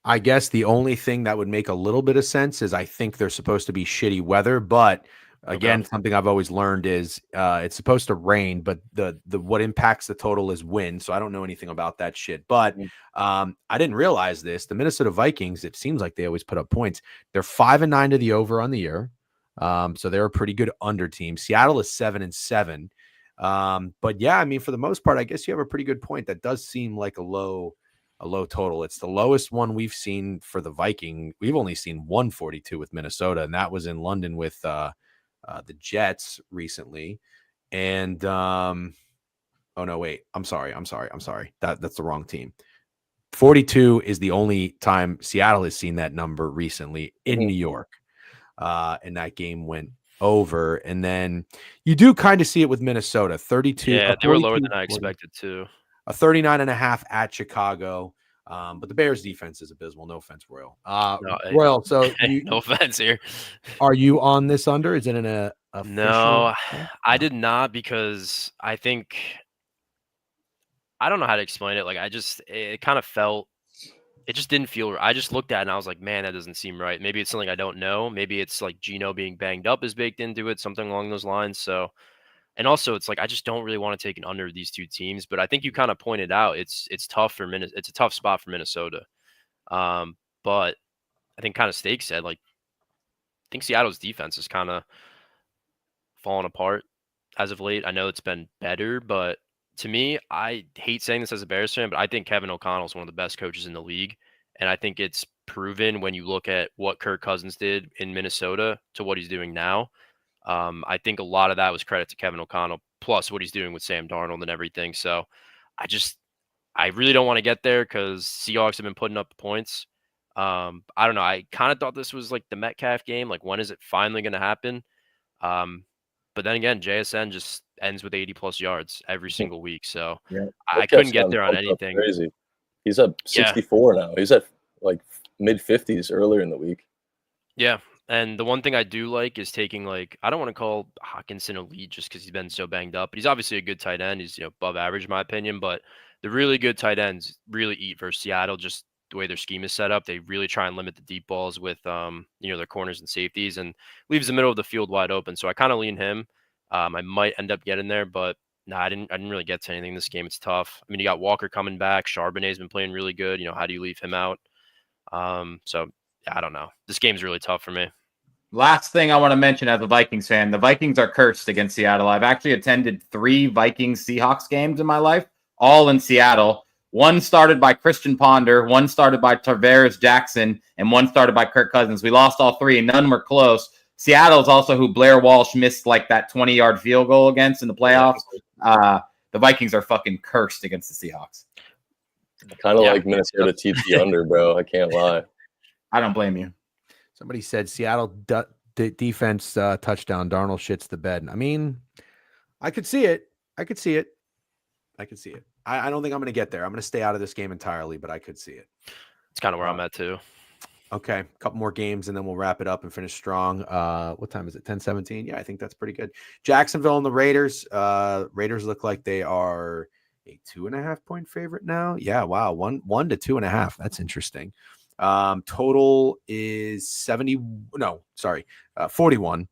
I guess the only thing that would make a little bit of sense is I think there's supposed to be shitty weather, but again, something I've always learned is it's supposed to rain, but the what impacts the total is wind. So I don't know anything about that shit. But I didn't realize this. The Minnesota Vikings, it seems like they always put up points. They're 5-9 to the over on the year. So they're a pretty good under team. Seattle is 7-7. But yeah, I mean, for the most part, I guess you have a pretty good point. That does seem like a low total. It's the lowest one we've seen for the Viking. We've only seen 142 with Minnesota, and that was in London with the Jets recently. And oh no, wait, I'm sorry. That's the wrong team. 42 is the only time Seattle has seen that number recently in New York. And that game went over. And then you do kind of see it with Minnesota. 32. Yeah, they were lower than I expected too. A 39.5 at Chicago. But the Bears defense is abysmal. No offense, Royal. Royal, so no offense here. Are you on this under? Is it in a No, I did not, because I think I don't know how to explain it. Like it kind of felt, it just didn't feel right. I just looked at it and I was like, man, that doesn't seem right. Maybe it's something I don't know. Maybe it's like Geno being banged up is baked into it, something along those lines. So, and also it's like I just don't really want to take an under these two teams. But I think you kind of pointed out it's tough for Minnesota. It's a tough spot for Minnesota. But I think kind of Steak said, like, I think Seattle's defense is kind of fallen apart as of late. I know it's been better, but to me, I hate saying this as a Bears fan, but I think Kevin O'Connell is one of the best coaches in the league. And I think it's proven when you look at what Kirk Cousins did in Minnesota to what he's doing now. I think a lot of that was credit to Kevin O'Connell, plus what he's doing with Sam Darnold and everything. So I really don't want to get there because Seahawks have been putting up points. I don't know. I kind of thought this was like the Metcalf game. Like, when is it finally going to happen? But then again, JSN just ends with 80+ yards every single week. So I couldn't get there on anything. Crazy. He's up 64 now. He's at like mid-50s earlier in the week. Yeah. And the one thing I do like is taking, like, I don't want to call Hawkinson elite just because he's been so banged up, but he's obviously a good tight end. He's, above average in my opinion, but the really good tight ends really eat versus Seattle. Just the way their scheme is set up, they really try and limit the deep balls with, their corners and safeties, and leaves the middle of the field wide open. So I kind of lean him. I might end up getting there, but no, I didn't really get to anything in this game. It's tough. I mean, you got Walker coming back. Charbonnet's been playing really good. How do you leave him out? So I don't know. This game's really tough for me. Last thing I want to mention as a Vikings fan, the Vikings are cursed against Seattle. I've actually attended 3 Vikings-Seahawks games in my life, all in Seattle. One started by Christian Ponder, one started by Tarvaris Jackson, and one started by Kirk Cousins. We lost all 3, and none were close. Seattle's also who Blair Walsh missed like that 20-yard field goal against in the playoffs. The Vikings are fucking cursed against the Seahawks. Kind of like Minnesota TT under, bro. I can't lie. I don't blame you. Somebody said Seattle defense touchdown. Darnold shits the bed. I mean, I could see it. I don't think I'm going to get there. I'm going to stay out of this game entirely, but I could see it. It's kind of where I'm at too. Okay, a couple more games and then we'll wrap it up and finish strong. What time is it? 10:17. Yeah, I think that's pretty good. Jacksonville and the Raiders. Raiders look like they are a 2.5 point favorite now. Yeah, wow, 1 to 2.5. That's interesting. Total is 41.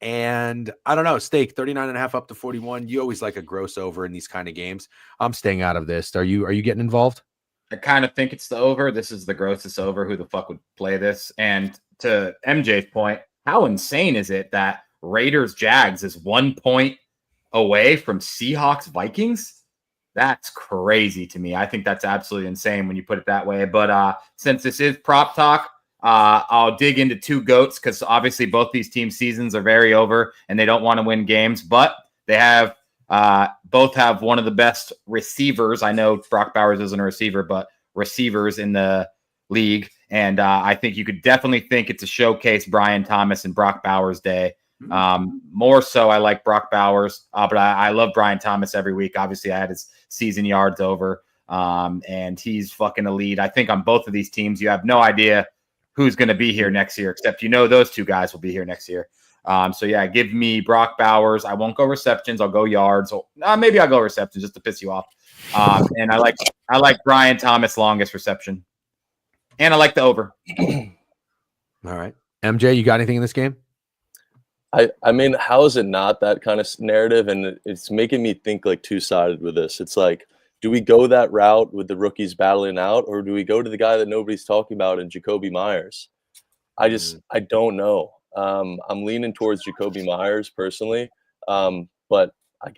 And I don't know, Steak 39.5 up to 41. You always like a gross over in these kind of games. I'm staying out of this. Are you getting involved? I kind of think it's the over. This is the grossest over. Who the fuck would play this? And to MJ's point, how insane is it that Raiders Jags is 1 point away from Seahawks Vikings? That's crazy to me. I think that's absolutely insane when you put it that way. But since this is prop talk, I'll dig into 2 GOATs because obviously both these teams' seasons are very over and they don't want to win games, but they have both have one of the best receivers. I know Brock Bowers isn't a receiver, but receivers in the league. And I think you could definitely think it's a showcase Brian Thomas and Brock Bowers day. More so, I like Brock Bowers, but I love Brian Thomas every week. Obviously, I had his season yards over, and he's fucking elite. I think on both of these teams, you have no idea who's going to be here next year, except those 2 guys will be here next year. So yeah, give me Brock Bowers. I won't go receptions. I'll go yards. Maybe I'll go receptions just to piss you off. And I like Brian Thomas longest reception, and I like the over. All right, MJ, you got anything in this game? I mean, how is it not that kind of narrative? And it's making me think like two-sided with this. It's like, do we go that route with the rookies battling out, or do we go to the guy that nobody's talking about in Jacoby Myers? I don't know. I'm leaning towards Jacoby Myers personally, but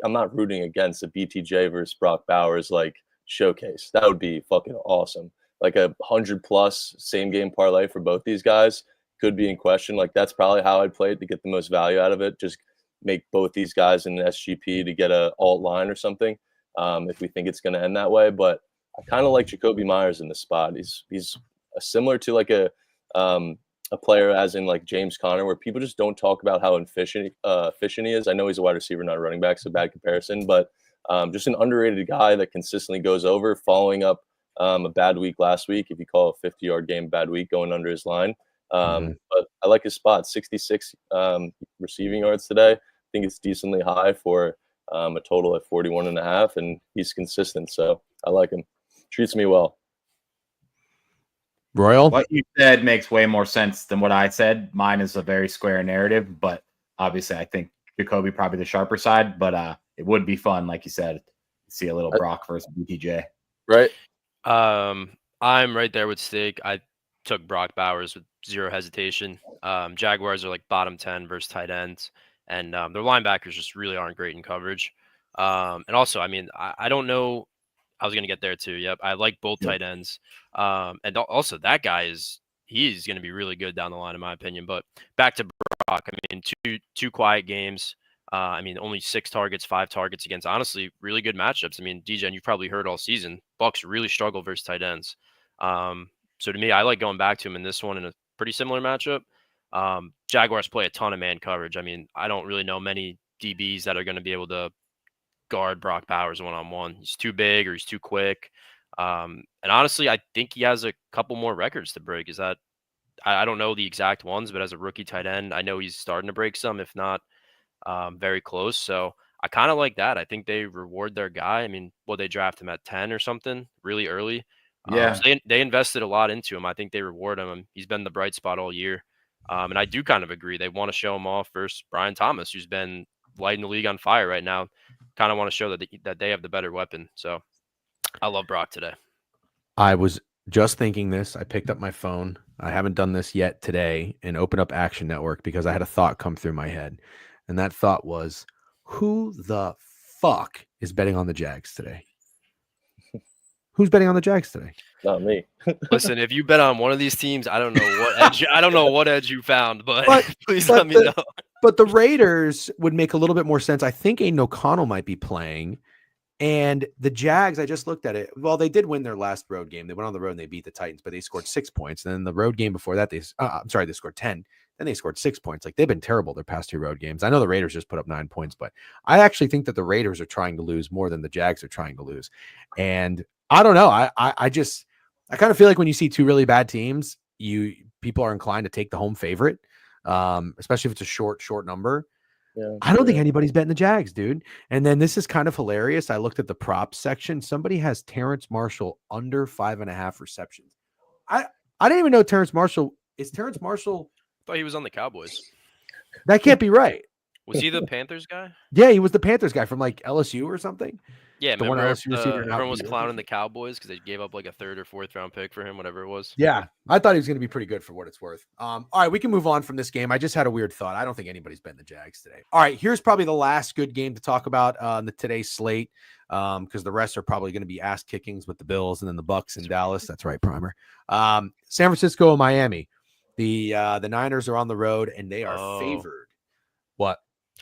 I'm not rooting against a BTJ versus Brock Bowers like showcase. That would be fucking awesome. Like a 100+ same game parlay for both these guys could be in question. Like that's probably how I'd play it to get the most value out of it. Just make both these guys in an SGP to get a alt line or something. If we think it's going to end that way, but I kind of like Jacoby Myers in this spot. He's similar to like a player as in like James Conner, where people just don't talk about how efficient he is. I know he's a wide receiver, not a running back, so bad comparison, but just an underrated guy that consistently goes over, following up a bad week last week. If you call a 50-yard game bad week, going under his line. But I like his spot, 66 receiving yards today. I think it's decently high for a total at 41.5, and he's consistent, so I like him. Treats me well. Royal? What you said makes way more sense than what I said. Mine is a very square narrative, but obviously I think Jacoby probably the sharper side, but it would be fun, like you said, to see a little Brock versus BTJ. Right. I'm right there with Steak. I took Brock Bowers with zero hesitation. Jaguars are like bottom 10 versus tight ends, and their linebackers just really aren't great in coverage. And also, I mean, I don't know. I was going to get there too. Yep. I like both tight ends. And also that guy he's going to be really good down the line, in my opinion. But back to Brock, I mean, two quiet games. I mean, only 6 targets, 5 targets against, honestly, really good matchups. I mean, DJ, and you've probably heard all season, Bucs really struggle versus tight ends. So to me, I like going back to him in this one in a pretty similar matchup. Jaguars play a ton of man coverage. I mean, I don't really know many DBs that are going to be able to guard Brock Bowers one-on-one. He's too big or he's too quick. And honestly, I think he has a couple more records to break. I don't know the exact ones, but as a rookie tight end, I know he's starting to break some, if not very close. So I kind of like that. I think they reward their guy. I mean, they draft him at 10 or something really early. Yeah. So they invested a lot into him. I think they reward him. He's been the bright spot all year. And I do kind of agree. They want to show him off versus Brian Thomas, who's been lighting the league on fire right now. Kind of want to show that they have the better weapon. So I love Brock today. I was just thinking this. I picked up my phone. I haven't done this yet today, and opened up Action Network because I had a thought come through my head. And that thought was, who the fuck is betting on the Jags today? Who's betting on the Jags today? Not me. Listen, if you bet on one of these teams, I don't know what edge you found, but please let me know. But the Raiders would make a little bit more sense. I think Aiden O'Connell might be playing. And the Jags, I just looked at it. Well, they did win their last road game. They went on the road and they beat the Titans, but they scored 6 points. And then the road game before that, they scored 10. Then they scored 6 points. Like, they've been terrible their past 2 road games. I know the Raiders just put up 9 points, but I actually think that the Raiders are trying to lose more than the Jags are trying to lose. And I don't know. I kind of feel like when you see 2 really bad teams, people are inclined to take the home favorite, especially if it's a short number. Yeah, I don't think anybody's betting the Jags, dude. And then this is kind of hilarious. I looked at the props section. Somebody has Terrence Marshall under 5.5 receptions. I didn't even know Terrence Marshall is Terrence Marshall. I thought he was on the Cowboys. That can't be right. Was he the Panthers guy? Yeah, he was the Panthers guy from like LSU or something. Yeah, the one LSU receiver. Everyone was clowning the Cowboys because they gave up like a 3rd or 4th round pick for him, whatever it was. Yeah, I thought he was going to be pretty good for what it's worth. All right, we can move on from this game. I just had a weird thought. I don't think anybody's betting the Jags today. All right, here's probably the last good game to talk about on today's slate, because the rest are probably going to be ass kickings with the Bills and then the Bucs in Dallas. That's right, Primer. San Francisco and Miami. The Niners are on the road and they are favored. What?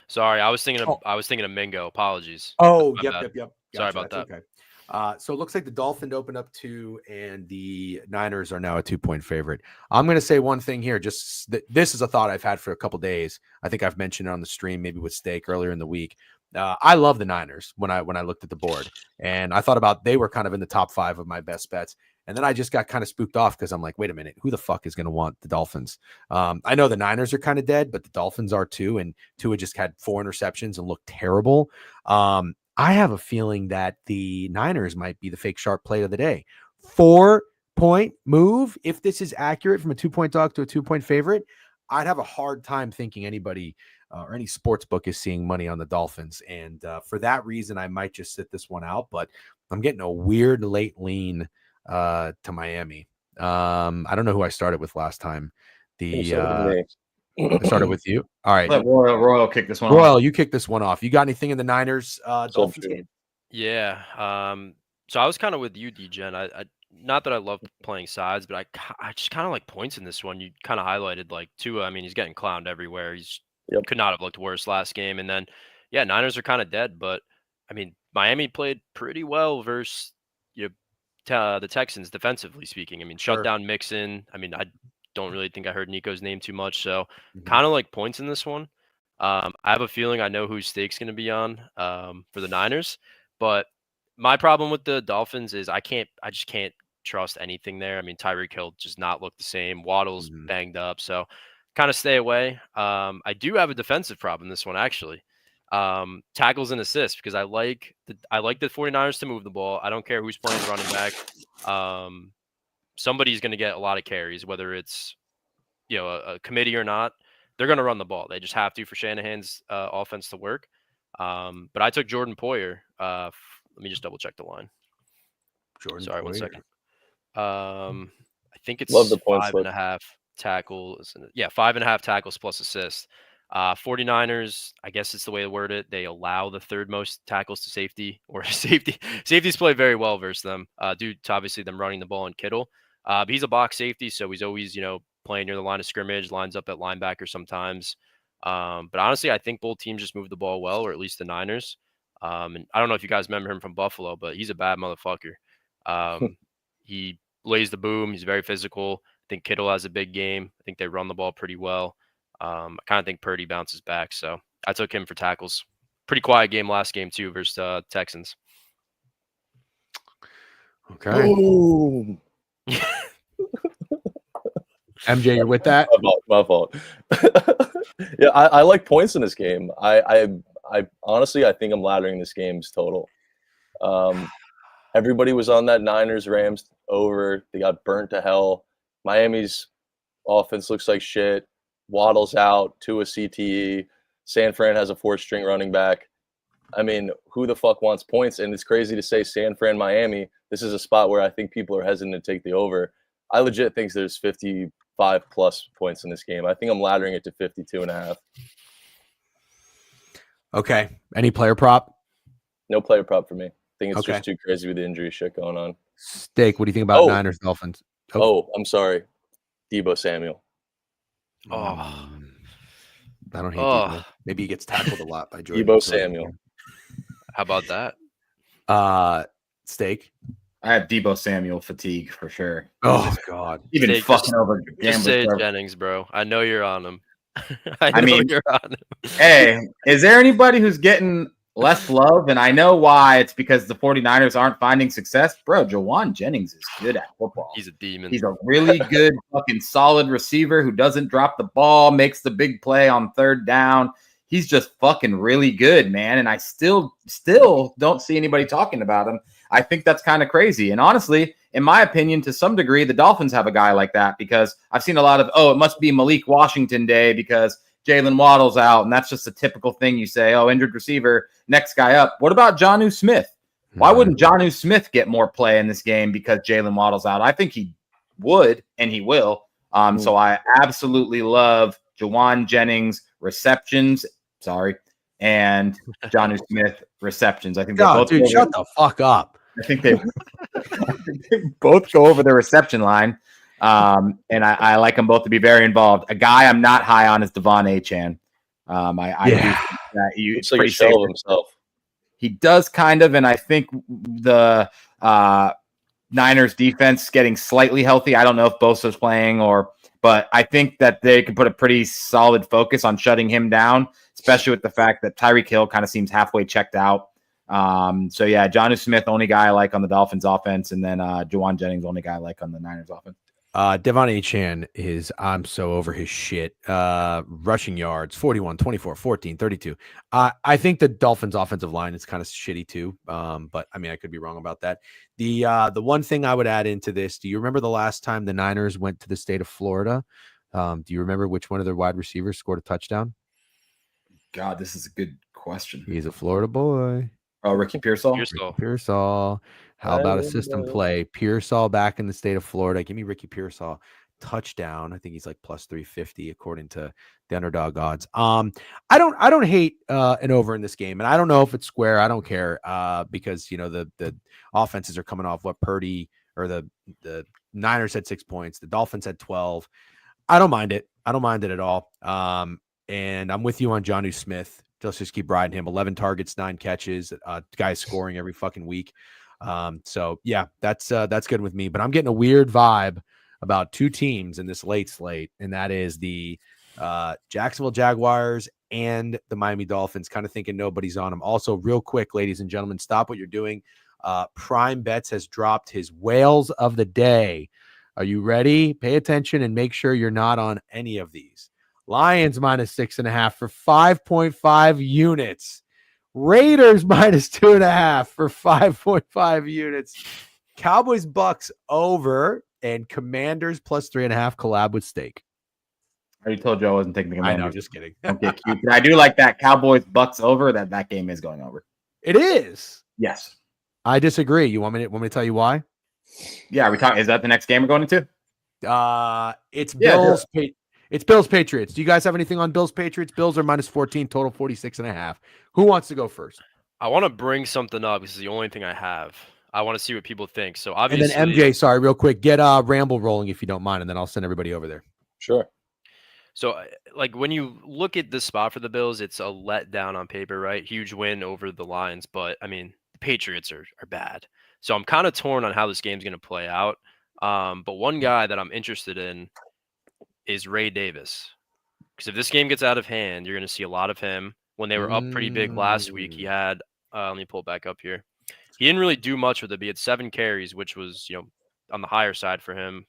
Sorry, I was thinking of Mingo. Apologies. Oh, yep. Gotcha. Sorry about that. Okay. So it looks like the Dolphins opened up 2 and the Niners are now a 2-point favorite. I'm going to say one thing here. Just this is a thought I've had for a couple days. I think I've mentioned it on the stream, maybe with Steak earlier in the week. I love the Niners when I looked at the board, and I thought about they were kind of in the top 5 of my best bets. And then I just got kind of spooked off because I'm like, wait a minute, who the fuck is going to want the Dolphins? I know the Niners are kind of dead, but the Dolphins are too. And Tua just had 4 interceptions and looked terrible. I have a feeling that the Niners might be the fake sharp play of the day. 4-point move. If this is accurate from a 2-point dog to a 2-point favorite, I'd have a hard time thinking anybody or any sports book is seeing money on the Dolphins. And for that reason, I might just sit this one out, but I'm getting a weird late lean to Miami. I don't know who I started with last time. I started with you. All right. Let Royal kick this one off. Royal, you kick this one off. You got anything in the Niners Dolphins game? Yeah. So I was kind of with you, D-Gen. I not that I love playing sides, but I just kind of like points in this one. You kind of highlighted like Tua. I mean, he's getting clowned everywhere. Could not have looked worse last game. And then, yeah, Niners are kind of dead. But, I mean, Miami played pretty well versus the Texans defensively speaking. I mean, shut down Mixon. I mean, I don't really think I heard Nico's name too much. So kind of like points in this one. I have a feeling I know whose stake's going to be on for the Niners. But my problem with the Dolphins is I just can't trust anything there. I mean, Tyreek Hill does not look the same. Waddle's banged up. So kind of stay away. I do have a defensive problem in this one, actually. Tackles and assists, because I like the 49ers to move the ball. I don't care who's playing running back. Somebody's going to get a lot of carries, whether it's a committee or not. They're going to run the ball. They just have to for Shanahan's offense to work. But I took Jordan Poyer. Let me just double check the line. Sorry, 1 second. I think it's 5.5 tackles. Yeah, 5.5 tackles plus assists. 49ers, I guess it's the way to word it. They allow the 3rd most tackles to safety, or safeties play very well versus them due to obviously them running the ball in Kittle. But he's a box safety, so he's always, playing near the line of scrimmage, lines up at linebacker sometimes. But honestly, I think both teams just move the ball well, or at least the Niners. And I don't know if you guys remember him from Buffalo, but he's a bad motherfucker. He lays the boom. He's very physical. I think Kittle has a big game. I think they run the ball pretty well. I kind of think Purdy bounces back. So I took him for tackles. Pretty quiet game last game too versus Texans. Okay. MJ, you're with that? My fault. Yeah, I like points in this game. I honestly, I think I'm laddering this game's total. Everybody was on that Niners-Rams over. They got burnt to hell. Miami's offense looks like shit. Waddle's out. Tua CTE. San Fran has a 4th-string running back. I mean, who the fuck wants points? And it's crazy to say San Fran, Miami. This is a spot where I think people are hesitant to take the over. I legit think there's 55-plus points in this game. I think I'm laddering it to 52.5. Okay. Any player prop? No player prop for me. I think it's just too crazy with the injury shit going on. Steak, what do you think about Niners Dolphins? I'm sorry. Deebo Samuel. I don't hate Deebo. Maybe he gets tackled a lot by Jordan. Deebo Samuel. How about that? Steak. I have Deebo Samuel fatigue for sure. Oh God. Even Steak, fucking over. Just say Jennings, bro. I know you're on him. I mean, you're on him. Hey, is there anybody who's getting less love? And I know why. It's because the 49ers aren't finding success. Bro, Jawan Jennings is good at football. He's a demon. He's a really good fucking solid receiver who doesn't drop the ball, makes the big play on 3rd down. He's just fucking really good, man. And I still don't see anybody talking about him. I think that's kind of crazy. And honestly, in my opinion, to some degree, the Dolphins have a guy like that, because I've seen a lot of, it must be Malik Washington day because Jalen Waddle's out. And that's just a typical thing you say, injured receiver, next guy up. What about Jonnu Smith? Why wouldn't Jonnu Smith get more play in this game because Jalen Waddle's out? I think he would, and he will. So I absolutely love Jawan Jennings receptions. And Jonnu Smith receptions. I think they both. Dude, shut the fuck up. I think they both go over the reception line. And I like them both to be very involved. A guy I'm not high on is Devon Achane. I do think that it's like a shell of himself. He does kind of, and I think the Niners defense getting slightly healthy. I don't know if Bosa's playing but I think that they can put a pretty solid focus on shutting him down, especially with the fact that Tyreek Hill kind of seems halfway checked out. So yeah, Jonnu Smith, only guy I like on the Dolphins offense, and then Juwan Jennings, only guy I like on the Niners offense. Devon Achane I'm so over his shit. Rushing yards, 41, 24, 14, 32. I think the Dolphins offensive line is kind of shitty too. But I mean, I could be wrong about that. The one thing I would add into this, do you remember the last time the Niners went to the state of Florida? Do you remember which one of their wide receivers scored a touchdown? God, this is a good question. He's a Florida boy. Oh, Ricky Pearsall. Pearsall. How about a system play? Pearsall back in the state of Florida. Give me Ricky Pearsall touchdown. I think he's like plus 350 according to the underdog odds. I don't hate an over in this game, and I don't know if it's square. I don't care because the offenses are coming off what Purdy or the Niners had 6 points, the Dolphins had 12. I don't mind it. I don't mind it at all. And I'm with you on Jonnu Smith. Let's just keep riding him. 11 targets, 9 catches. Guys scoring every fucking week. So yeah, that's good with me. But I'm getting a weird vibe about two teams in this late slate, and that is the Jacksonville Jaguars and the Miami Dolphins. Kind of thinking nobody's on them. Also, real quick, ladies and gentlemen, stop what you're doing. Prime Bets has dropped his whales of the day. Are you ready? Pay attention and make sure you're not on any of these. Lions minus 6.5 for 5.5 units. Raiders minus 2.5 for 5.5 units. Cowboys Bucks over and Commanders plus 3.5 collab with Steak. I already told you I wasn't taking the Commanders. I know, just kidding. Don't get cute. I do like that Cowboys Bucks over. That game is going over. It is. Yes. I disagree. You want me to tell you why? Yeah, are we talking? Is that the next game we're going into? It's Bills. It's Bills Patriots. Do you guys have anything on Bills Patriots? Bills are minus 14, total 46.5. Who wants to go first? I want to bring something up. This is the only thing I have. I want to see what people think. So obviously, and then MJ, sorry, real quick, get Ramble rolling if you don't mind, and then I'll send everybody over there. Sure. So, like, when you look at this spot for the Bills, it's a letdown on paper, right? Huge win over the Lions, but I mean, the Patriots are bad. So I'm kind of torn on how this game's going to play out. But one guy that I'm interested in is Ray Davis. Because if this game gets out of hand, you're going to see a lot of him. When they were up pretty big last week, he had, let me pull it back up here. He didn't really do much with it. He had 7 carries, which was, on the higher side for him.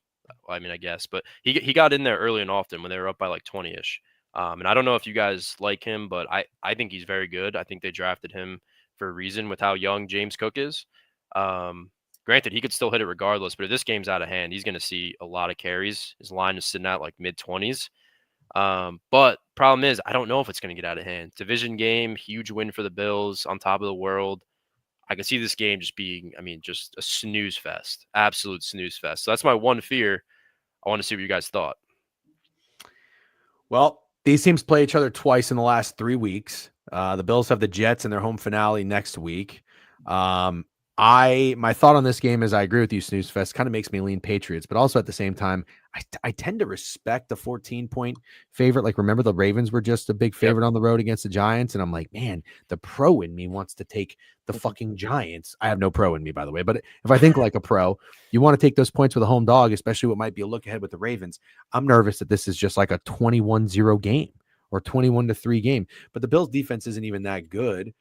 I mean, I guess. But he got in there early and often when they were up by like 20-ish. And I don't know if you guys like him, but I think he's very good. I think they drafted him for a reason with how young James Cook is. Granted, he could still hit it regardless, but if this game's out of hand, he's going to see a lot of carries. His line is sitting at like mid-20s. But problem is, I don't know if it's going to get out of hand. Division game, huge win for the Bills on top of the world. I can see this game just being, just a snooze fest, absolute snooze fest. So that's my one fear. I want to see what you guys thought. Well, these teams play each other twice in the last 3 weeks. The Bills have the Jets in their home finale next week. My thought on this game is I agree with you, Snooze Fest. Kind of makes me lean Patriots, but also at the same time, I tend to respect the 14-point favorite. Like, remember the Ravens were just a big favorite on the road against the Giants, and I'm like, man, the pro in me wants to take the fucking Giants. I have no pro in me, by the way, but if I think like a pro, you want to take those points with a home dog, especially what might be a look ahead with the Ravens. I'm nervous that this is just like a 21-0 game or 21-3 game, but the Bills defense isn't even that good.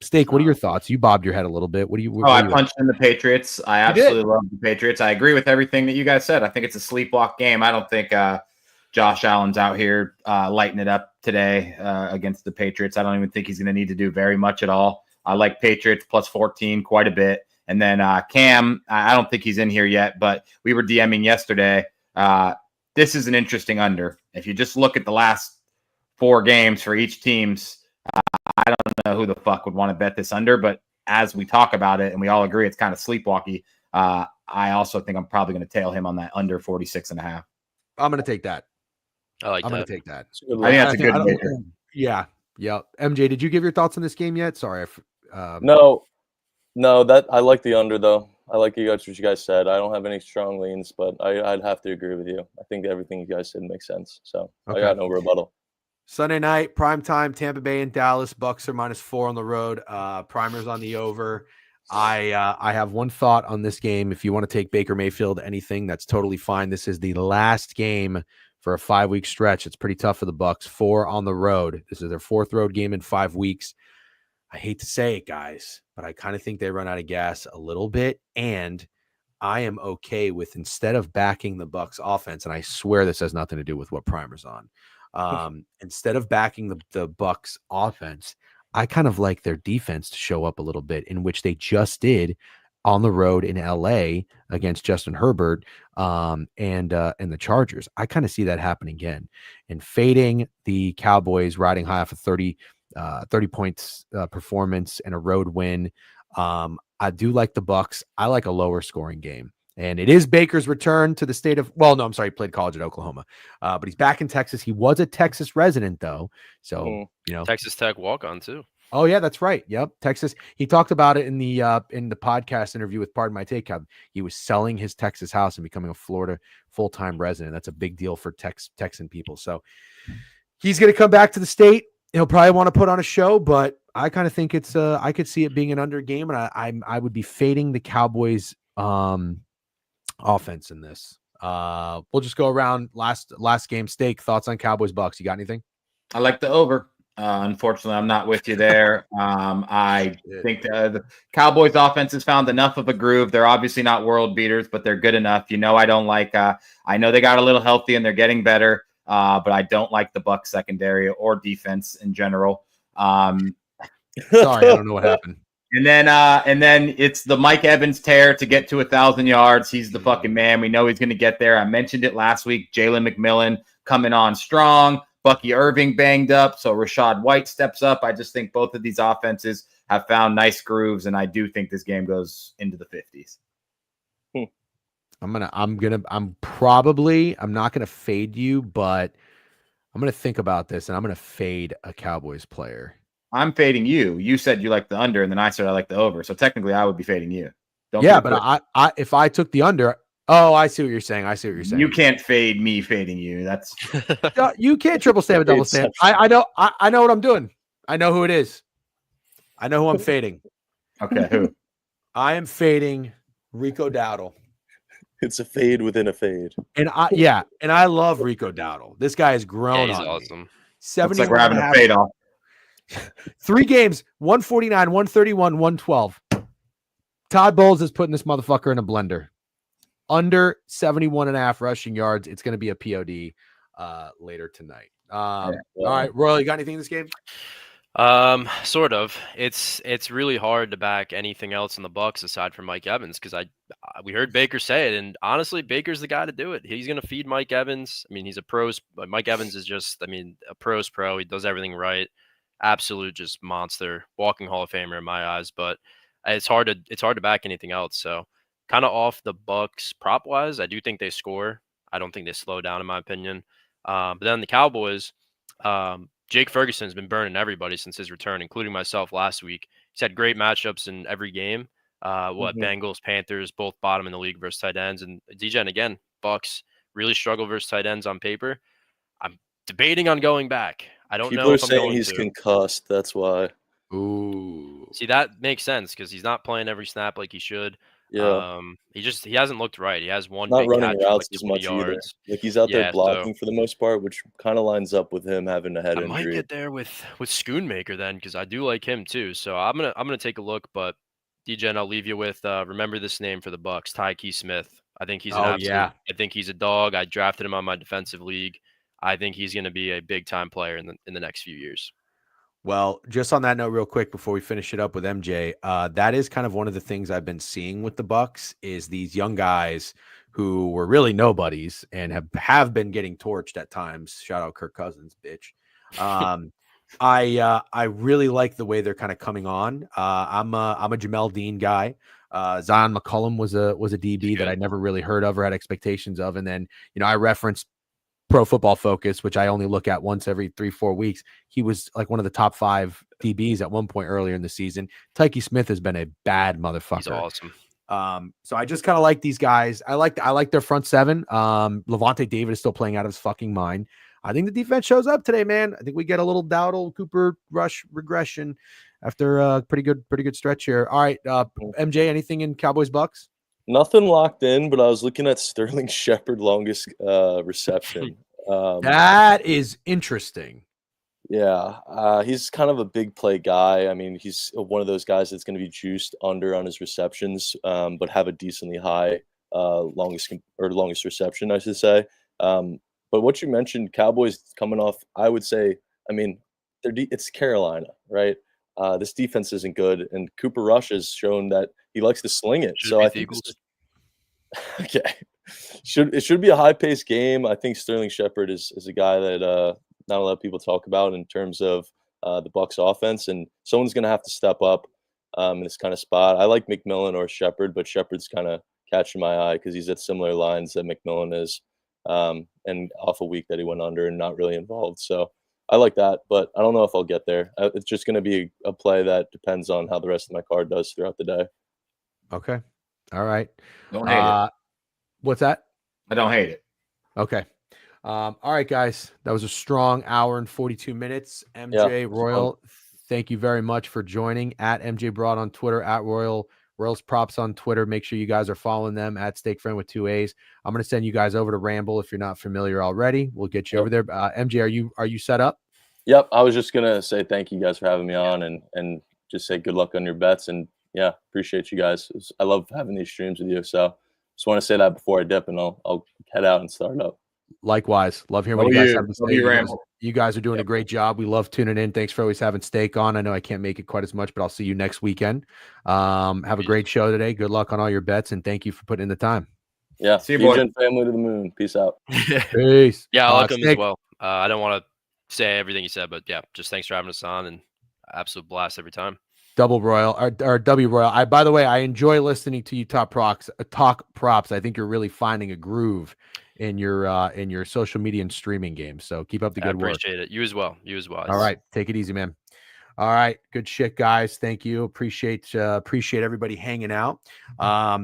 Steak, what are your thoughts? You bobbed your head a little bit. I punched in the Patriots. I absolutely love the Patriots. I agree with everything that you guys said. I think it's a sleepwalk game. I don't think Josh Allen's out here lighting it up today against the Patriots. I don't even think he's going to need to do very much at all. I like Patriots plus 14 quite a bit. And then Cam, I don't think he's in here yet, but we were DMing yesterday. This is an interesting under. If you just look at the last 4 games for each team's, I don't know who the fuck would want to bet this under, but as we talk about it and we all agree it's kind of sleepwalky, I also think I'm probably going to tail him on that under 46.5. I'm going to take that. I'm going to take that. I think that's a good wager. Yeah. MJ, did you give your thoughts on this game yet? Sorry. No, that I like the under though. I like what you guys said. I don't have any strong leans, but I'd have to agree with you. I think everything you guys said makes sense. So okay. I got no rebuttal. Sunday night, primetime, Tampa Bay and Dallas. Bucks are -4 on the road. Primers on the over. I have one thought on this game. If you want to take Baker Mayfield, anything, that's totally fine. This is the last game for a 5-week stretch. It's pretty tough for the Bucks. 4 on the road. This is their 4th road game in 5 weeks. I hate to say it, guys, but I kind of think they run out of gas a little bit. And I am okay with, instead of backing the Bucs offense, and I swear this has nothing to do with what Primer's on. Instead of backing the Bucs offense, I kind of like their defense to show up a little bit, in which they just did on the road in LA against Justin Herbert and the Chargers. I kind of see that happen again, and fading the Cowboys, riding high off of 30 points performance and a road win. I do like the Bucs. I like a lower scoring game. And it is Baker's return to the state of, he played college at Oklahoma, but he's back in Texas. He was a Texas resident though. So, Texas Tech walk-on too. Oh yeah, that's right. Yep. Texas. He talked about it in the podcast interview with Pardon My Take. How he was selling his Texas house and becoming a Florida full-time resident. That's a big deal for Texan people. So he's going to come back to the state. He'll probably want to put on a show, but I kind of think it's I could see it being an under game, and I would be fading the Cowboys offense in this. We'll just go around last game. Steak, thoughts on Cowboys Bucs? You got anything? I like the over. Unfortunately, I'm not with you there. I think the Cowboys offense has found enough of a groove. They're obviously not world beaters, but they're good enough. I don't like. I know they got a little healthy and they're getting better. But I don't like the Bucs secondary or defense in general. Sorry, I don't know what happened. And then it's the Mike Evans tear to get to 1,000 yards. He's the fucking man. We know he's going to get there. I mentioned it last week. Jalen McMillan coming on strong. Bucky Irving banged up, so Rashad White steps up. I just think both of these offenses have found nice grooves, and I do think this game goes into the 50s. I'm not gonna fade you, but I'm gonna think about this, and I'm gonna fade a Cowboys player. I'm fading you. You said you like the under, and then I said I like the over. So technically, I would be fading you. But if I took the under, I see what you're saying. You can't fade me fading you. That's you can't triple stamp a double stamp. I know what I'm doing. I know who it is. I know who I'm fading. Okay, who? I am fading Rico Dowdle. It's a fade within a fade. And I love Rico Dowdle. This guy has grown on awesome. Me. 70. Looks like we're having a fade off. 3 games, 149, 131, 112. Todd Bowles is putting this motherfucker in a blender. Under 71.5 rushing yards. It's going to be a POD later tonight. All right, Royal, you got anything in this game? Sort of. It's really hard to back anything else in the Bucs aside from Mike Evans, because we heard Baker say it, and honestly, Baker's the guy to do it. He's gonna feed Mike Evans. I mean, he's a pros, but Mike Evans is just, a pro's pro. He does everything right. Absolute just monster, walking Hall of Famer in my eyes. But it's hard to back anything else. So kind of off the Bucs prop wise, I do think they score. I don't think they slow down in my opinion. But then the Cowboys. Jake Ferguson's been burning everybody since his return, including myself last week. He's had great matchups in every game. Bengals, Panthers, both bottom in the league versus tight ends. And DJN, again, Bucs really struggle versus tight ends on paper. I'm debating on going back. I don't know if I'm going to. People are saying he's concussed. That's why. Ooh. See, that makes sense because he's not playing every snap like he should. Yeah. He hasn't looked right. He has one not big running catch routes like as much yards. either. Like he's out there blocking for the most part, which kind of lines up with him having a head injury. I might get there with Schoonmaker then, because I do like him too. So I'm gonna take a look. But DJN, I'll leave you with remember this name for the Bucs, Tyke Smith. I think he's I think he's a dog. I drafted him on my defensive league. I think he's going to be a big time player in the next few years. Well, just on that note, real quick, before we finish it up with MJ, that is kind of one of the things I've been seeing with the Bucs is these young guys who were really nobodies and have been getting torched at times. Shout out Kirk Cousins, bitch. I really like the way they're kind of coming on. I'm a Jamel Dean guy. Zion McCollum was a DB that I never really heard of or had expectations of, and then I referenced Pro Football Focus, which I only look at once every 3-4 weeks. He was like one of the top 5 DBs at one point earlier in the season. Tyke Smith has been a bad motherfucker. He's awesome. So I just kind of like these guys. I like their front seven. Levante David is still playing out of his fucking mind. I think the defense shows up today, man. I think we get a little Dowdle Cooper rush regression after a pretty good stretch here. All right, MJ, anything in Cowboys Bucs? Nothing locked in, but I was looking at Sterling Shepard longest reception. That is interesting. Yeah, he's kind of a big play guy. I mean, he's one of those guys that's going to be juiced under on his receptions, but have a decently high longest reception, I should say. But what you mentioned, Cowboys coming off, I would say, I mean, it's Carolina, right? This defense isn't good, and Cooper Rush has shown that he likes to sling it. So I think okay, it should be a high paced game. I think Sterling Shepard is a guy that not a lot of people talk about in terms of the Bucs offense, and someone's going to have to step up in this kind of spot. I like McMillan or Shepard, but Shepard's kind of catching my eye because he's at similar lines that McMillan is, and off a week that he went under and not really involved. So I like that, but I don't know if I'll get there. It's just going to be a play that depends on how the rest of my card does throughout the day. Okay. All right. Don't hate it. What's that? I don't hate it. Okay. All right, guys. That was a strong hour and 42 minutes. MJ Royal, thank you very much for joining. At MJ Broad on Twitter, at Royals Props on Twitter. Make sure you guys are following them at Steak Friend with 2 A's. I'm going to send you guys over to Ramble if you're not familiar already. We'll get you over there. MJ, are you set up? Yep. I was just going to say thank you guys for having me on and just say good luck on your bets. And yeah, appreciate you guys. I love having these streams with you. So just want to say that before I dip, and I'll head out and start up. Likewise. Love hearing what you guys have to say. You guys are doing a great job. We love tuning in. Thanks for always having Steak on. I know I can't make it quite as much, but I'll see you next weekend. Have a great show today. Good luck on all your bets, and thank you for putting in the time. Yeah. See you, boy. Family to the moon. Peace out. Peace. Yeah, I like him as well. I don't want to say everything you said, but yeah, just thanks for having us on, and absolute blast every time. Double Royal or W Royal. By the way, I enjoy listening to you talk props. I think you're really finding a groove in your social media and streaming games. So keep up the good work. I appreciate it. You as well. All right. Take it easy, man. All right. Good shit, guys. Thank you. Appreciate everybody hanging out.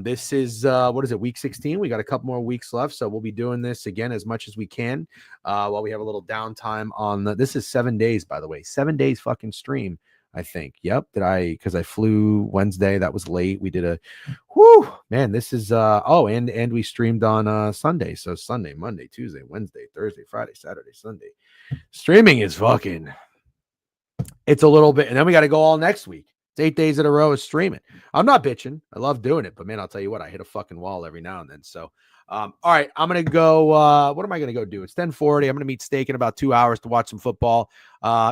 This is what is it? Week 16. We got a couple more weeks left. So we'll be doing this again as much as we can while we have a little downtime on this is 7 days, by the way, 7 days fucking stream. I think. Yep. Because I flew Wednesday. That was late. We did this is and we streamed on Sunday. So Sunday, Monday, Tuesday, Wednesday, Thursday, Friday, Saturday, Sunday. Streaming is fucking, it's a little bit, and then we got to go all next week. It's 8 days in a row of streaming. I'm not bitching. I love doing it, but man, I'll tell you what, I hit a fucking wall every now and then. So all right, I'm going to go, what am I going to go do? It's 10:40. I'm going to meet Steak in about 2 hours to watch some football.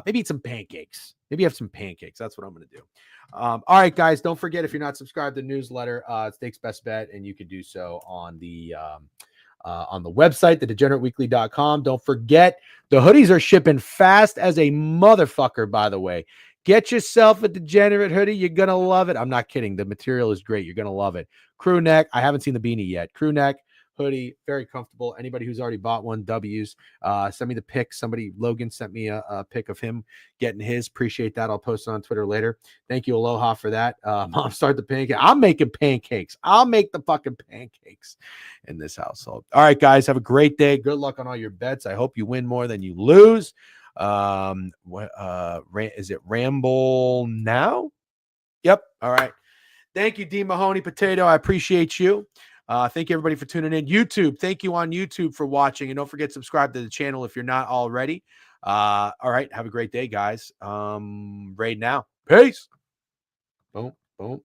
Maybe eat some pancakes. Maybe have some pancakes. That's what I'm going to do. All right, guys, don't forget, if you're not subscribed to the newsletter, Steak's Best Bet, and you can do so on the website, thedegenerateweekly.com. Don't forget, the hoodies are shipping fast as a motherfucker, by the way. Get yourself a Degenerate hoodie. You're going to love it. I'm not kidding. The material is great. You're going to love it. Crew neck. I haven't seen the beanie yet. Crew neck hoodie, very comfortable. Anybody who's already bought one, W's. Send me the pic. Logan sent me a pic of him getting his. Appreciate that. I'll post it on Twitter later. Thank you, Aloha, for that. Mom, start the pancake. I'm making pancakes. I'll make the fucking pancakes in this household. All right, guys, have a great day. Good luck on all your bets. I hope you win more than you lose. Is it Ramble now? Yep. All right. Thank you, D Mahoney Potato. I appreciate you. Thank you, everybody, for tuning in. YouTube, thank you on YouTube for watching. And don't forget to subscribe to the channel if you're not already. All right. Have a great day, guys. Right now. Peace. Boom, boom.